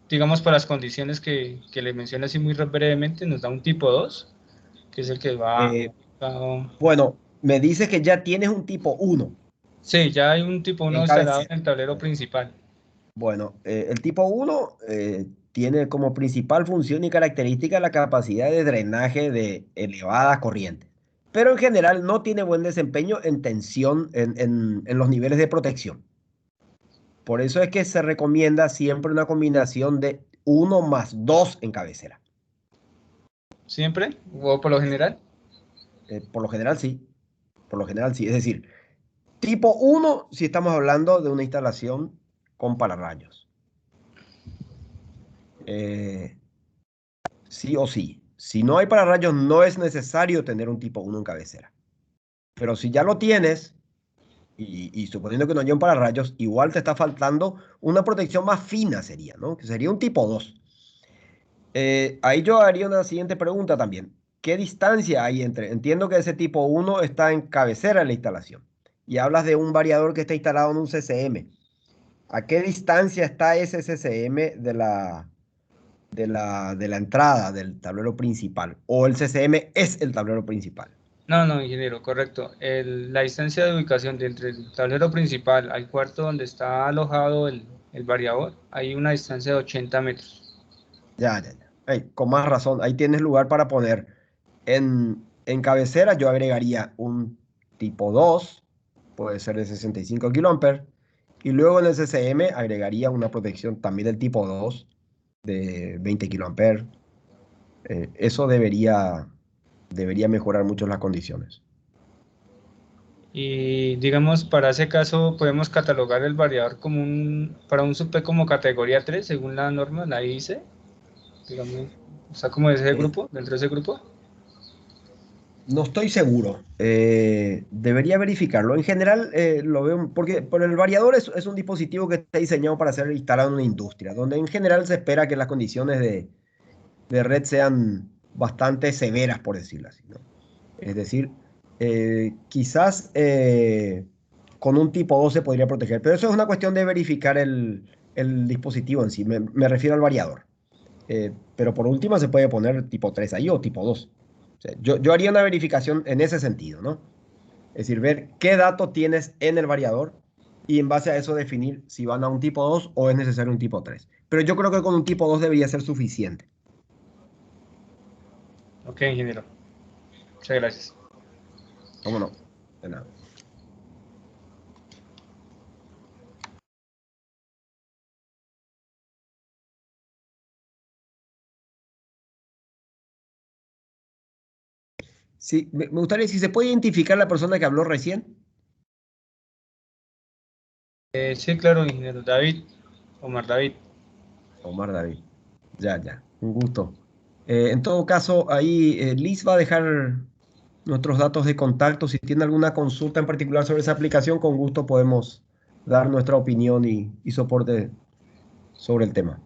digamos, para las condiciones que le mencioné así muy brevemente, nos da un tipo 2, que es el que va... Eh, bueno, me dices que ya tienes un tipo 1 Sí, ya hay un tipo 1 en instalado cabecera. en el tablero principal. Bueno, el tipo 1 tiene como principal función y característica la capacidad de drenaje de elevadas corrientes, pero en general no tiene buen desempeño en tensión en los niveles de protección. Por eso es que se recomienda siempre una combinación de 1 más 2 en cabecera. ¿Siempre? ¿O por lo general? Por lo general sí, por lo general sí. Es decir, tipo 1 si estamos hablando de una instalación con pararrayos. Eh, sí o sí. Si no hay pararrayos, no es necesario tener un tipo 1 en cabecera. Pero si ya lo tienes, y suponiendo que no haya un pararrayos, igual te está faltando una protección más fina sería, ¿no? Que sería un tipo 2. Ahí yo haría una siguiente pregunta también. ¿Qué distancia hay entre? Entiendo que ese tipo 1 está en cabecera de la instalación. Y hablas de un variador que está instalado en un CCM. ¿A qué distancia está ese CCM de la entrada del tablero principal? ¿O el CCM es el tablero principal? No, no, ingeniero, correcto. La distancia de ubicación de entre el tablero principal al cuarto donde está alojado el variador, hay una distancia de 80 metros. Ya, ya, ya. Con más razón, ahí tienes lugar para poner. En cabecera yo agregaría un tipo 2, puede ser de 65 kiloamperes, y luego en el CCM agregaría una protección también del tipo 2 de 20 kiloamperes. Eso debería mejorar mucho las condiciones. Y digamos, para ese caso podemos catalogar el variador como para un sub como categoría 3 según la norma, la ICE, digamos, está como de ese Eh, grupo, dentro de ese grupo. no estoy seguro. Debería verificarlo. En general, lo veo porque por el variador es un dispositivo que está diseñado para ser instalado en una industria, donde en general se espera que las condiciones de red sean bastante severas, por decirlo así, ¿no? Es decir, quizás con un tipo 2 se podría proteger, pero eso es una cuestión de verificar el dispositivo en sí. Me refiero al variador. Pero por último se puede poner tipo 3 ahí o tipo 2. O sea, yo haría una verificación en ese sentido, ¿no? Es decir, ver qué dato tienes en el variador y en base a eso definir si van a un tipo 2 o es necesario un tipo 3. Pero yo creo que con un tipo 2 debería ser suficiente. Ok, ingeniero, muchas gracias. ¿Cómo no? De nada. Sí, me gustaría si se puede identificar la persona que habló recién. Sí, claro, ingeniero David, Omar David. Omar David. Ya, ya. Un gusto. En todo caso, ahí Liz va a dejar nuestros datos de contacto. Si tiene alguna consulta en particular sobre esa aplicación, con gusto podemos dar nuestra opinión y soporte sobre el tema.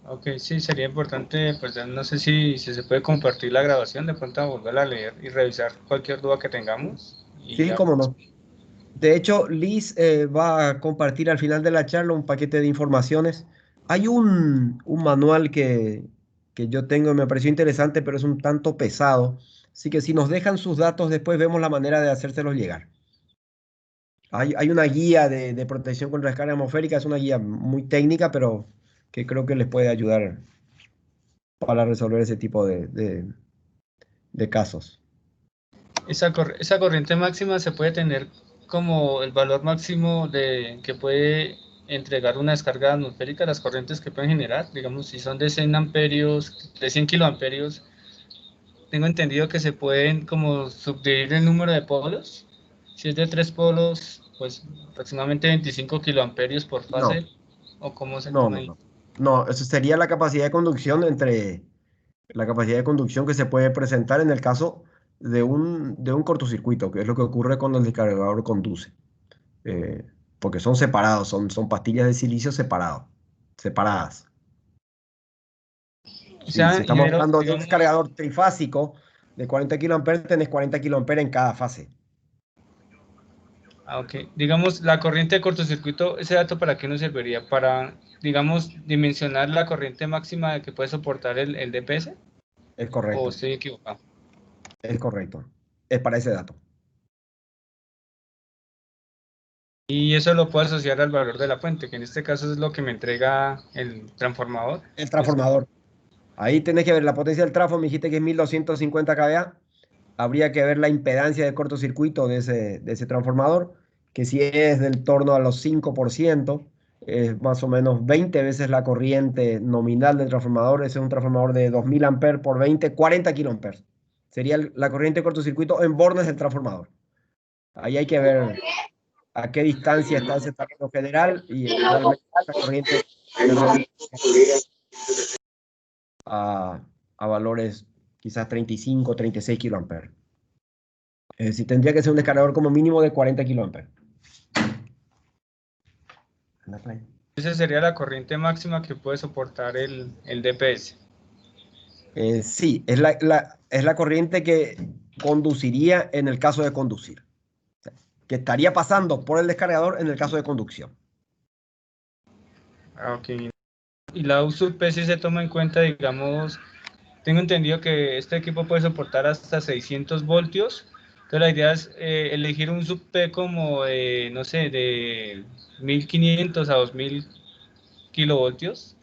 Ok, sí, sería importante, pues ya no sé si se puede compartir la grabación, de pronto volverla a leer y revisar cualquier duda que tengamos. Y Sí, ya, cómo no. De hecho, Liz va a compartir al final de la charla un paquete de informaciones. Hay un manual que yo tengo y me pareció interesante, pero es un tanto pesado. Así que si nos dejan sus datos, después vemos la manera de hacérselos llegar. Hay una guía de protección contra descarga atmosférica, es una guía muy técnica, pero que creo que les puede ayudar para resolver ese tipo de casos. esa corriente máxima se puede tener como el valor máximo que puede entregar una descarga atmosférica, las corrientes que pueden generar, digamos, si son de 100 amperios, de 100 kiloamperios, tengo entendido que se pueden como subdividir el número de polos. Si es de 3 polos, pues aproximadamente 25 kiloamperios por No, fase, o cómo es el no, tema no, ahí. no. No, eso sería la capacidad de conducción la capacidad de conducción que se puede presentar en el caso de un cortocircuito, que es lo que ocurre cuando el descargador conduce. Eh, porque son separados, son pastillas de silicio separadas. O Si sea, estamos ingeniero, hablando de un digamos, descargador trifásico de 40 kiloamperes, tenés 40 kiloamperes en cada fase. Ok. Digamos, la corriente de cortocircuito, ¿ese dato para qué nos serviría? Para, digamos, dimensionar la corriente máxima que puede soportar el DPS. Es ¿O correcto, estoy equivocado? es correcto. Es para ese dato. Y eso lo puedo asociar al valor de la fuente, que en este caso es lo que me entrega el transformador. El transformador. Ahí tenés que ver la potencia del trafo, me dijiste que es 1250 kVA. Habría que ver la impedancia de cortocircuito de ese transformador, que si es del torno a los 5%, es más o menos 20 veces la corriente nominal del transformador. Ese es un transformador de 2000 amperes por 20, 40 kiloamperes. Sería la corriente de cortocircuito en bornes del transformador. Ahí hay que ver a qué distancia está ese tablero general y realmente esa corriente se reduce a valores quizás 35, 36 kiloamperes. Es decir, tendría que ser un descargador como mínimo de 40 kiloamperes. Esa sería la corriente máxima que puede soportar el DPS. Sí, es la corriente que conduciría en el caso de conducir. O sea, que estaría pasando por el descargador en el caso de conducción. Ok. Y la U sub P sí se toma en cuenta, digamos, tengo entendido que este equipo puede soportar hasta 600 voltios. Entonces la idea es elegir un sub P como de, no sé, de 1500 a 2000 kilovoltios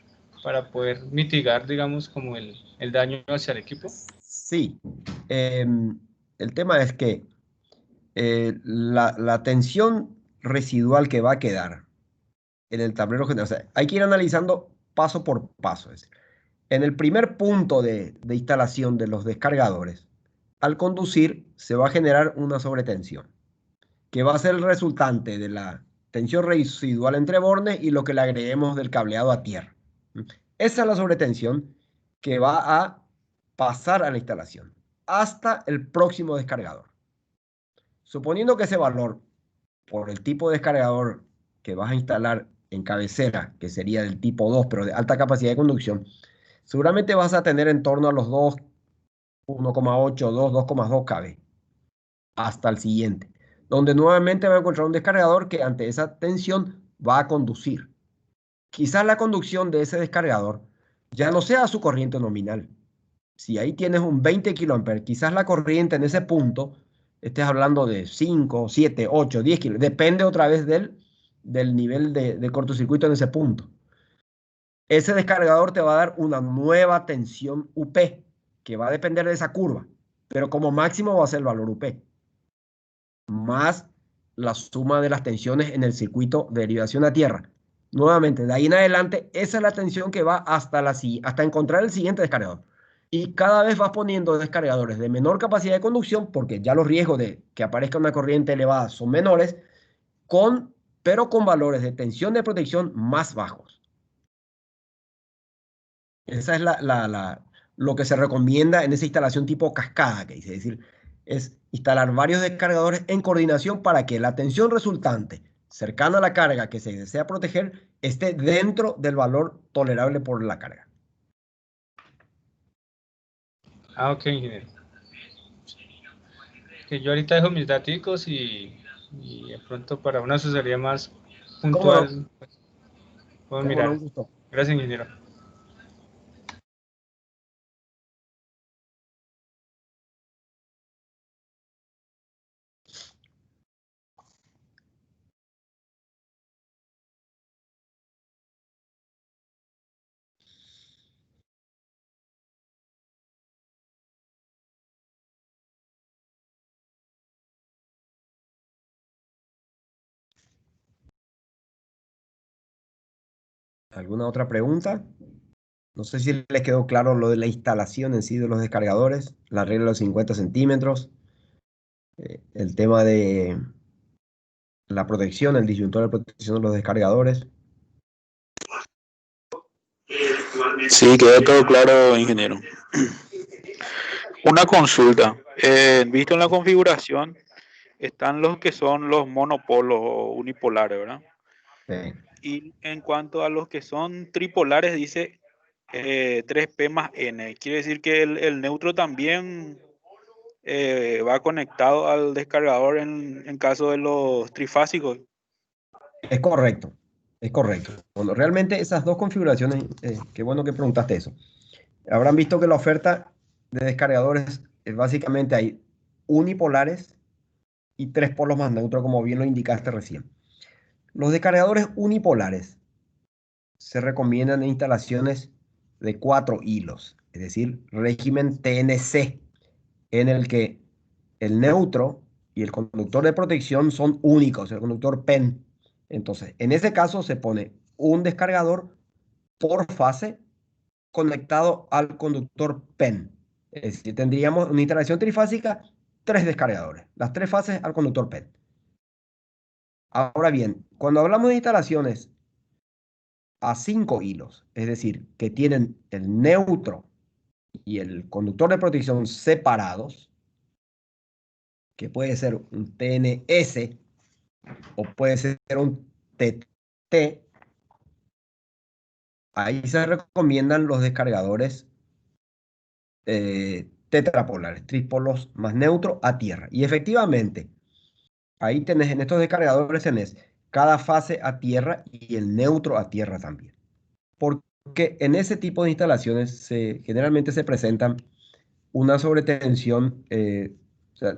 para poder mitigar, digamos, como el daño hacia el equipo. Sí. El tema es que la tensión residual que va a quedar en el tablero general, o sea, hay que ir analizando paso por paso. Es decir, en el primer punto de instalación de los descargadores, al conducir se va a generar una sobretensión, que va a ser el resultante de la tensión residual entre bornes y lo que le agreguemos del cableado a tierra. Esa es la sobretensión que va a pasar a la instalación hasta el próximo descargador. Suponiendo que ese valor, por el tipo de descargador que vas a instalar en cabecera, que sería del tipo 2, pero de alta capacidad de conducción, seguramente vas a tener en torno a los 2, 1,8, 2, 2,2 kV hasta el siguiente, donde nuevamente va a encontrar un descargador que ante esa tensión va a conducir. Quizás la conducción de ese descargador ya no sea su corriente nominal. Si ahí tienes un 20 kiloamperes, quizás la corriente en ese punto estés hablando de 5, 7, 8, 10 kilos. Depende otra vez del nivel de cortocircuito en ese punto. Ese descargador te va a dar una nueva tensión UP, que va a depender de esa curva, pero como máximo va a ser el valor UP, más la suma de las tensiones en el circuito de derivación a tierra. Nuevamente, de ahí en adelante, esa es la tensión que va hasta encontrar el siguiente descargador. Y cada vez vas poniendo descargadores de menor capacidad de conducción, porque ya los riesgos de que aparezca una corriente elevada son menores, pero con valores de tensión de protección más bajos. Esa es lo que se recomienda en esa instalación tipo cascada, que dice, es decir, es instalar varios descargadores en coordinación para que la tensión resultante cercana a la carga que se desea proteger esté dentro del valor tolerable por la carga. Ah, ok, ingeniero. Que yo ahorita dejo mis datos y de pronto para una asesoría más ¿Cómo no? puntual, pues, puedo ¿Cómo no? mirar. Un gusto. Gracias, ingeniero. ¿Alguna otra pregunta? No sé si les quedó claro lo de la instalación en sí de los descargadores, la regla de los 50 centímetros, el tema de la protección, el disyuntor de protección de los descargadores. Sí, quedó todo claro, ingeniero. Una consulta. Visto en la configuración, están los que son los monopolos o unipolares, ¿verdad? Sí. Y en cuanto a los que son tripolares, dice 3P más N. Quiere decir que el neutro también va conectado al descargador en caso de los trifásicos. Es correcto, es correcto. Bueno, realmente esas dos configuraciones, qué bueno que preguntaste eso. Habrán visto que la oferta de descargadores básicamente hay unipolares y 3 polos más neutros, como bien lo indicaste recién. Los descargadores unipolares se recomiendan en instalaciones de 4 hilos, es decir, régimen TNC, en el que el neutro y el conductor de protección son únicos, el conductor PEN. Entonces, en ese caso se pone un descargador por fase conectado al conductor PEN. Es decir, tendríamos una instalación trifásica, 3 descargadores, las 3 fases al conductor PEN. Ahora bien, cuando hablamos de instalaciones a 5 hilos, es decir, que tienen el neutro y el conductor de protección separados, que puede ser un TNS o puede ser un TT, ahí se recomiendan los descargadores tetrapolares, tripolos más neutro a tierra. Y efectivamente, ahí tenés, en estos descargadores tenés cada fase a tierra y el neutro a tierra también. Porque en ese tipo de instalaciones generalmente se presentan una sobretensión, o sea,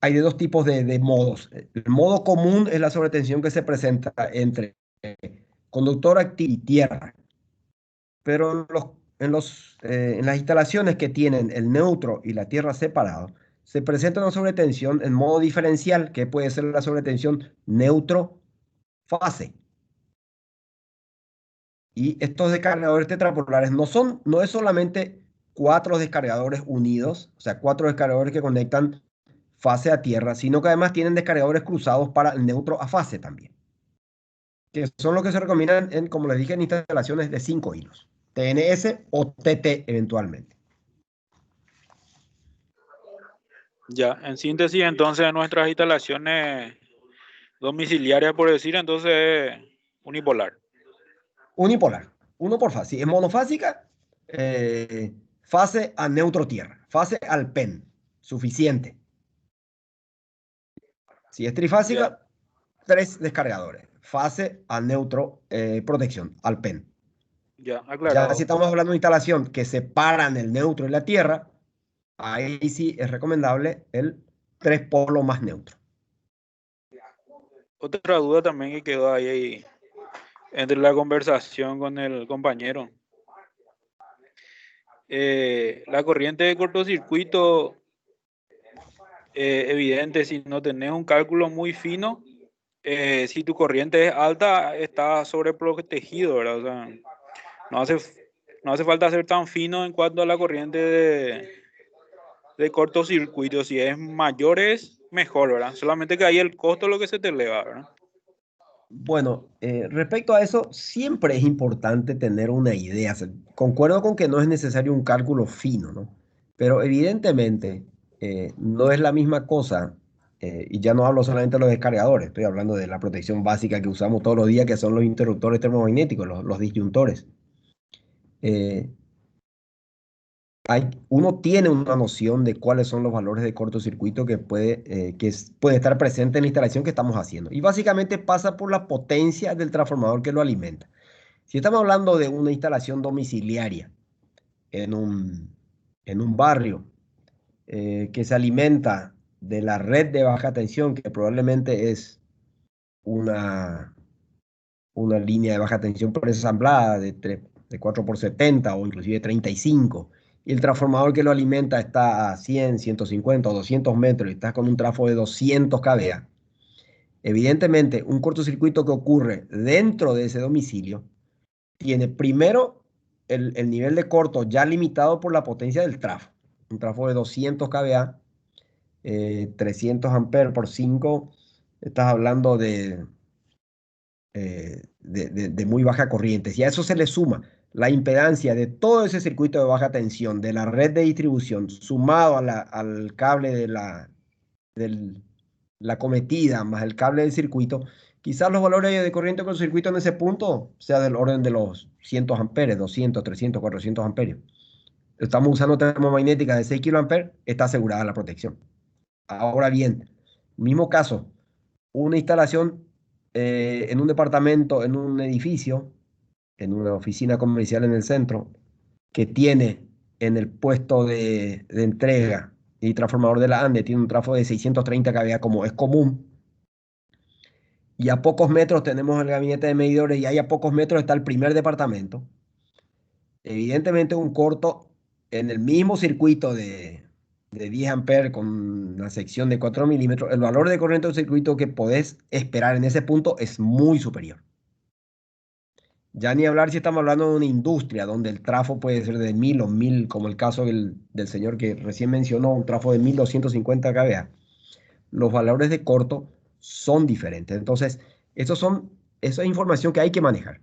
hay de dos tipos de modos. El modo común es la sobretensión que se presenta entre conductor activo y tierra. Pero en las instalaciones que tienen el neutro y la tierra separados, se presenta una sobretensión en modo diferencial, que puede ser la sobretensión neutro-fase. Y estos descargadores tetrapolares no es solamente 4 descargadores unidos, o sea, 4 descargadores que conectan fase a tierra, sino que además tienen descargadores cruzados para el neutro a fase también, que son los que se recomiendan en, como les dije, en instalaciones de 5 hilos, TNS o TT eventualmente. Ya, en síntesis, entonces nuestras instalaciones domiciliarias, por decir, entonces unipolar. Unipolar, uno por fase. Si es monofásica, fase a neutro tierra, fase al PEN, suficiente. Si es trifásica, 3 descargadores, fase a neutro protección, al PEN. Ya, Ya aclarado. si estamos hablando de instalación que separan el neutro y la tierra, ahí sí es recomendable el 3 polo más neutro. Otra duda también que quedó ahí entre la conversación con el compañero. La corriente de cortocircuito, evidente, si no tenés un cálculo muy fino, si tu corriente es alta, está sobreprotegido, ¿verdad? O sea, no hace falta ser tan fino en cuanto a la corriente de cortocircuito. Si es mayor, es mejor, ¿verdad? Solamente que ahí el costo es lo que se te eleva, ¿verdad? Bueno, respecto a eso, siempre es importante tener una idea. O sea, concuerdo con que no es necesario un cálculo fino, ¿no? Pero evidentemente no es la misma cosa, y ya no hablo solamente de los descargadores, estoy hablando de la protección básica que usamos todos los días, que son los interruptores termomagnéticos, los disyuntores. Eh, uno tiene una noción de cuáles son los valores de cortocircuito que puede estar presente en la instalación que estamos haciendo. Y básicamente pasa por la potencia del transformador que lo alimenta. Si estamos hablando de una instalación domiciliaria en un barrio que se alimenta de la red de baja tensión, que probablemente es una, una línea de baja tensión preensamblada de 4x70 o inclusive 35, y el transformador que lo alimenta está a 100, 150 o 200 metros y está con un trafo de 200 kVA, evidentemente un cortocircuito que ocurre dentro de ese domicilio tiene primero el nivel de corto ya limitado por la potencia del trafo, un trafo de 200 kVA, 300 amperes por 5, estás hablando de muy baja corriente. Si a eso se le suma la impedancia de todo ese circuito de baja tensión, de la red de distribución, sumado al cable de la cometida, más el cable del circuito, quizás los valores de corriente con el circuito en ese punto sea del orden de los cientos amperes, 200, 300, 400 amperios. estamos usando termomagnética de 6 kA, está asegurada la protección. Ahora bien, mismo caso, una instalación en un departamento, en un edificio, en una oficina comercial en el centro, que tiene en el puesto de entrega y transformador de la ANDE, tiene un trafo de 630 kVA como es común, y a pocos metros tenemos el gabinete de medidores y ahí a pocos metros está el primer departamento. Evidentemente un corto en el mismo circuito de 10 amperes con una sección de 4 milímetros, el valor de corriente del circuito que podés esperar en ese punto es muy superior. Ya ni hablar si estamos hablando de una industria donde el trafo puede ser de 1000 o 1000, como el caso del señor que recién mencionó, un trafo de 1250 kVA. Los valores de corto son diferentes. Entonces, esa es información que hay que manejar.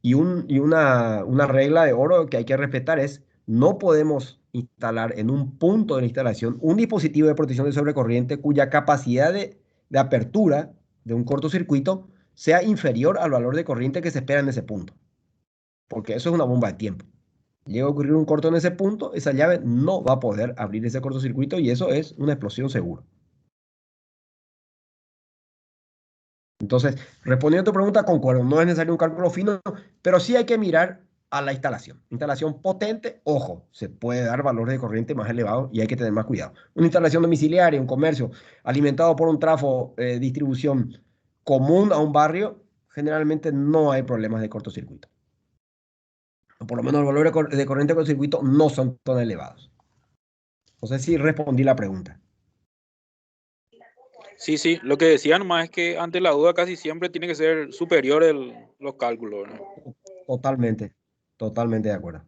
Una regla de oro que hay que respetar es, no podemos instalar en un punto de la instalación un dispositivo de protección de sobrecorriente cuya capacidad de apertura de un cortocircuito sea inferior al valor de corriente que se espera en ese punto, porque eso es una bomba de tiempo. Llega a ocurrir un corto en ese punto, esa llave no va a poder abrir ese cortocircuito y eso es una explosión segura. Entonces, respondiendo a tu pregunta, concuerdo, no es necesario un cálculo fino, pero sí hay que mirar a la instalación. Instalación potente, ojo, se puede dar valores de corriente más elevados y hay que tener más cuidado. Una instalación domiciliaria, un comercio alimentado por un trafo distribución común a un barrio, generalmente no hay problemas de cortocircuito. O por lo menos los valores de corriente de cortocircuito no son tan elevados. No sé si respondí la pregunta. Sí, sí, lo que decía nomás es que ante la duda casi siempre tiene que ser superior los cálculos, ¿no? Totalmente, totalmente de acuerdo.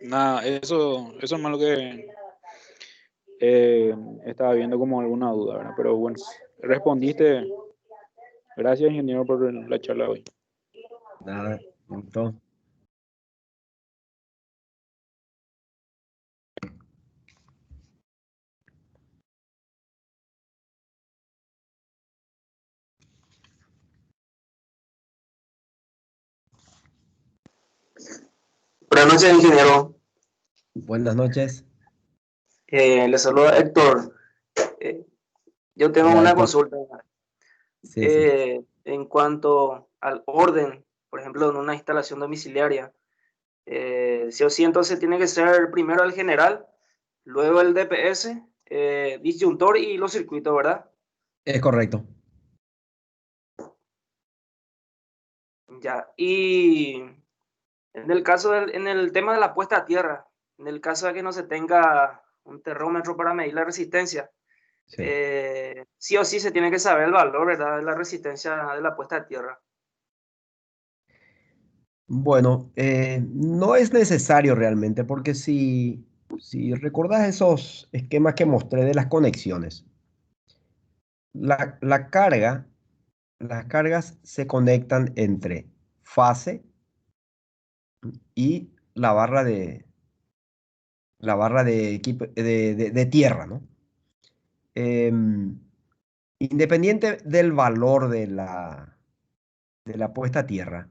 Nada, eso es más lo que estaba viendo como alguna duda, ¿verdad? Pero bueno, respondiste. Gracias, ingeniero, por la charla hoy. Nada, entonces. Buenas noches, ingeniero. Buenas noches. Le saluda Héctor. Eh, yo tengo Hola, una Héctor. consulta Sí, sí. en cuanto al orden, por ejemplo, en una instalación domiciliaria. Sí o sí, entonces tiene que ser primero el general, luego el DPS, disyuntor y los circuitos, ¿verdad? Es correcto. Ya. Y en el caso en el tema de la puesta a tierra, en el caso de que no se tenga un termómetro para medir la resistencia, Sí. sí o sí se tiene que saber el valor, ¿verdad?, de la resistencia de la puesta a tierra. Bueno, no es necesario realmente, porque si recordás esos esquemas que mostré de las conexiones, la carga, las cargas se conectan entre fase y la barra de tierra, ¿no? Em, Independiente del valor de la puesta a tierra,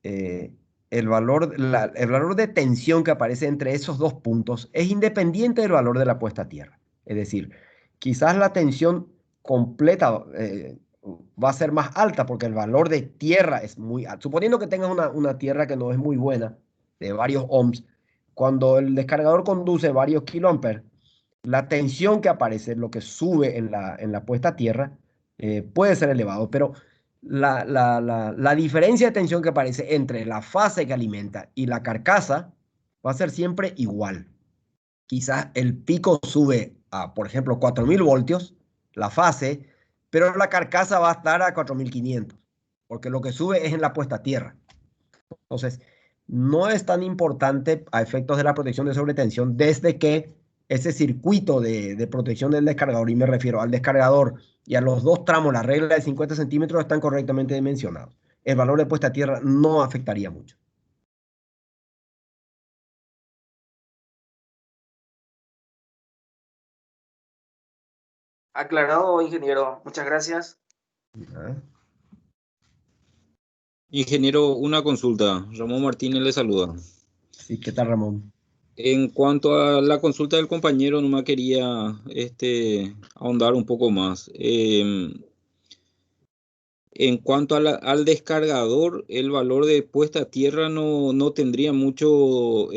eh, el valor de tensión que aparece entre esos dos puntos es independiente del valor de la puesta a tierra. Es decir, quizás la tensión completa va a ser más alta porque el valor de tierra es muy alto. Suponiendo que tengas una tierra que no es muy buena, de varios ohms, cuando el descargador conduce varios kiloamperes, la tensión que aparece, lo que sube en la puesta a tierra, puede ser elevado, pero la diferencia de tensión que aparece entre la fase que alimenta y la carcasa va a ser siempre igual. Quizás el pico sube a, por ejemplo, 4000 voltios, la fase, pero la carcasa va a estar a 4500, porque lo que sube es en la puesta a tierra. Entonces, no es tan importante a efectos de la protección de sobretensión desde que ese circuito de protección del descargador, y me refiero al descargador y a los dos tramos, la regla de 50 centímetros, están correctamente dimensionados. El valor de puesta a tierra no afectaría mucho. Aclarado, ingeniero. Muchas gracias. ¿Ah? Ingeniero, una consulta. Ramón Martínez le saluda. Sí, ¿qué tal, Ramón? En cuanto a la consulta del compañero, no me quería ahondar un poco más. En cuanto a al descargador, el valor de puesta a tierra no tendría mucho,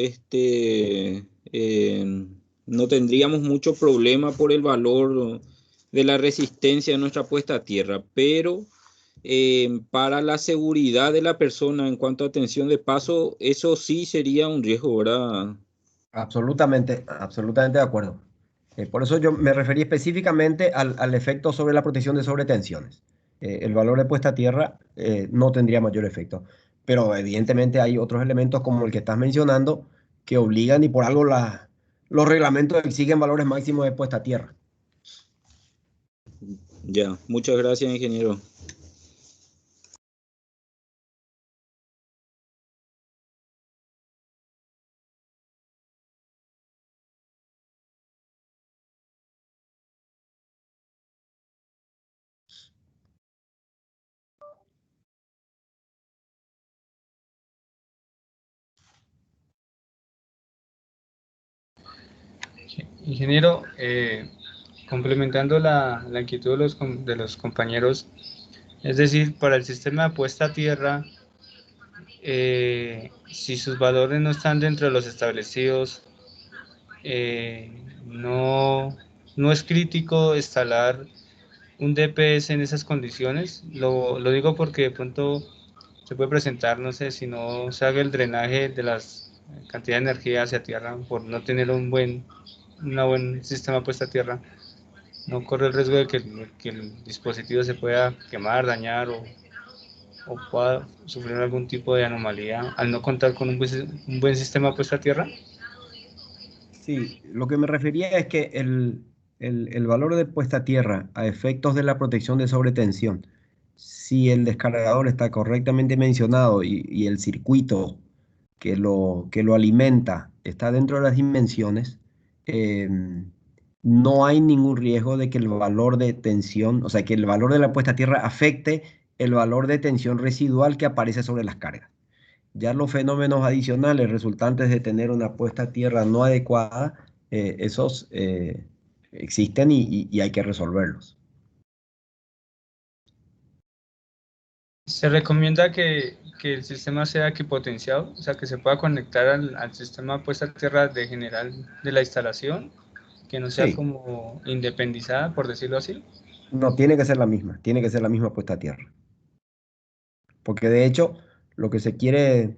no tendríamos mucho problema por el valor de la resistencia de nuestra puesta a tierra, pero para la seguridad de la persona en cuanto a tensión de paso, eso sí sería un riesgo, ¿verdad? Absolutamente, absolutamente de acuerdo. Por eso yo me referí específicamente al efecto sobre la protección de sobretensiones. El valor de puesta a tierra no tendría mayor efecto, pero evidentemente hay otros elementos como el que estás mencionando que obligan y por algo los reglamentos exigen valores máximos de puesta a tierra. Ya, muchas gracias, ingeniero. Ingeniero, complementando la inquietud de los compañeros, es decir, para el sistema de puesta a tierra, si sus valores no están dentro de los establecidos, no es crítico instalar un DPS en esas condiciones. Lo digo porque de pronto se puede presentar, no sé, si no se haga el drenaje de las cantidad de energía hacia tierra por no tener un buen sistema puesta a tierra, no corre el riesgo de que el dispositivo se pueda quemar, dañar o pueda sufrir algún tipo de anomalía al no contar con un buen sistema puesta a tierra. Sí, lo que me refería es que el valor de puesta a tierra a efectos de la protección de sobretensión, si el descargador está correctamente mencionado y el circuito que lo alimenta está dentro de las dimensiones, no hay ningún riesgo de que el valor de tensión, o sea, que el valor de la puesta a tierra afecte el valor de tensión residual que aparece sobre las cargas. Ya los fenómenos adicionales resultantes de tener una puesta a tierra no adecuada, esos existen y hay que resolverlos. Se recomienda que el sistema sea equipotenciado, o sea, que se pueda conectar al sistema puesta a tierra de general de la instalación, que no sea Sí, como independizada, por decirlo así. no tiene que ser la misma, tiene que ser la misma puesta a tierra. Porque de hecho, lo que se quiere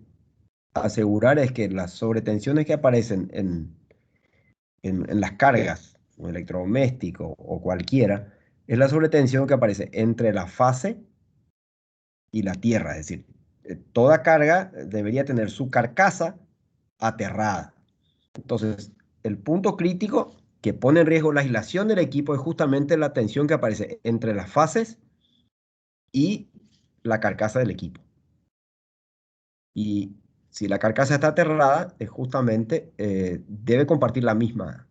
asegurar es que las sobretensiones que aparecen en las cargas, o electrodoméstico o cualquiera, es la sobretensión que aparece entre la fase y la tierra. Es decir, toda carga debería tener su carcasa aterrada. Entonces, el punto crítico que pone en riesgo la aislación del equipo es justamente la tensión que aparece entre las fases y la carcasa del equipo. Y si la carcasa está aterrada, es justamente debe compartir la misma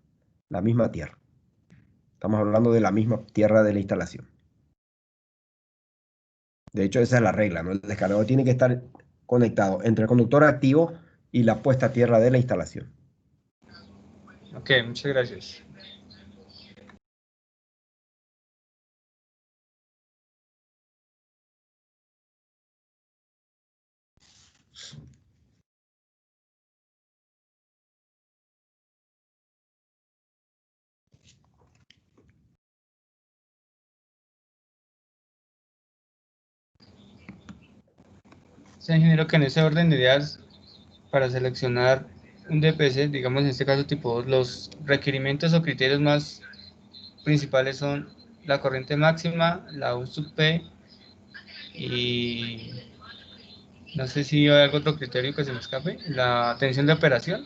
tierra. Estamos hablando de la misma tierra de la instalación. De hecho, esa es la regla, ¿no? El descargador tiene que estar conectado entre el conductor activo y la puesta a tierra de la instalación. Ok, muchas gracias. Sí, ingeniero, que en ese orden de ideas, para seleccionar un DPS, digamos en este caso tipo 2, los requerimientos o criterios más principales son la corriente máxima, la U sub P y no sé si hay algún otro criterio que se me escape, la tensión de operación.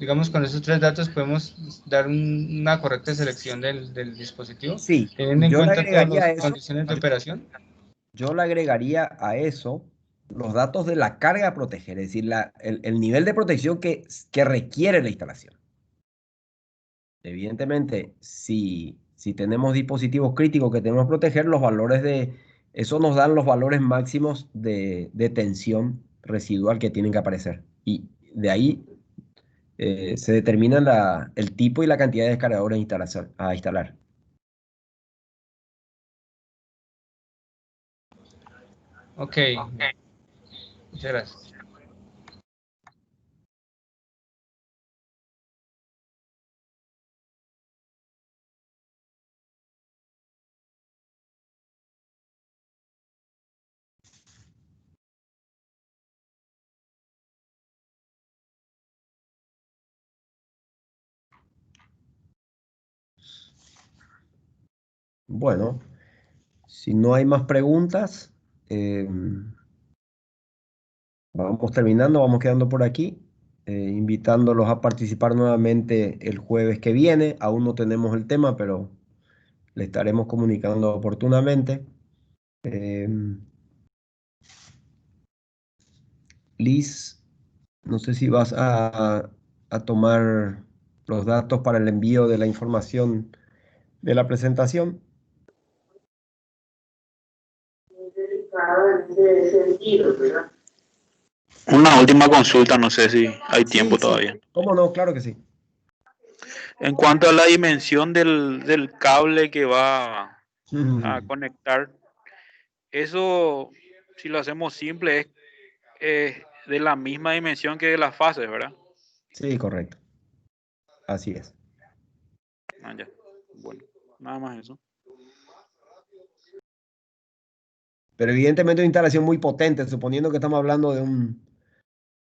Digamos, con esos tres datos podemos dar una correcta selección del dispositivo, Sí, teniendo en yo le cuenta todas agregaría a las eso, condiciones de operación. yo le agregaría a eso los datos de la carga a proteger, es decir, el nivel de protección que requiere la instalación. Evidentemente, si tenemos dispositivos críticos que tenemos que proteger, los valores Eso nos dan los valores máximos de tensión residual que tienen que aparecer. Y de ahí se determina el tipo y la cantidad de descargadores a instalar. Ok, muchas gracias. Bueno, si no hay más preguntas, vamos terminando, vamos quedando por aquí, invitándolos a participar nuevamente el jueves que viene. Aún no tenemos el tema, pero le estaremos comunicando oportunamente. Liz, no sé si vas a tomar los datos para el envío de la información de la presentación. Una última consulta, no sé si hay tiempo Sí, todavía. ¿cómo no? Claro que sí. En cuanto a la dimensión del cable que va a conectar, eso, si lo hacemos simple, es de la misma dimensión que las fases, ¿verdad? Sí, correcto. Así es. Ah, ya. Bueno, nada más eso. Pero evidentemente una instalación muy potente, suponiendo que estamos hablando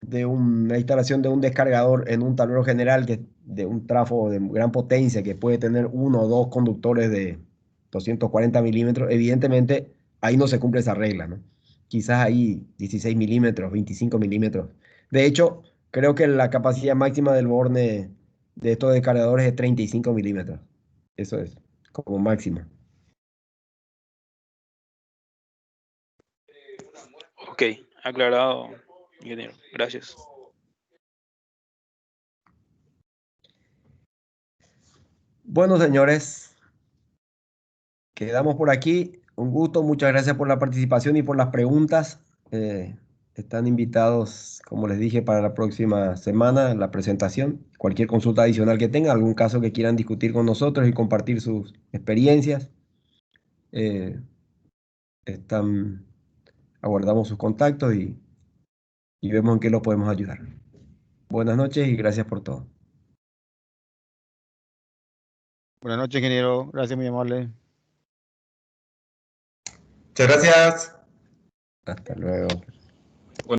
de una instalación de un descargador en un tablero general de un trafo de gran potencia que puede tener uno o dos conductores de 240 milímetros, evidentemente ahí no se cumple esa regla, ¿no? Quizás ahí 16 milímetros, 25 milímetros. De hecho, creo que la capacidad máxima del borne de estos descargadores es 35 milímetros. Eso es como máximo. Ok, aclarado, ingeniero. Gracias. Bueno, señores, quedamos por aquí. Un gusto, muchas gracias por la participación y por las preguntas. Están invitados, como les dije, para la próxima semana la presentación. Cualquier consulta adicional que tengan, algún caso que quieran discutir con nosotros y compartir sus experiencias, eh, están, aguardamos sus contactos y vemos en qué los podemos ayudar. Buenas noches y gracias por todo. Buenas noches, ingeniero. Gracias, muy amable. Muchas gracias. Hasta luego.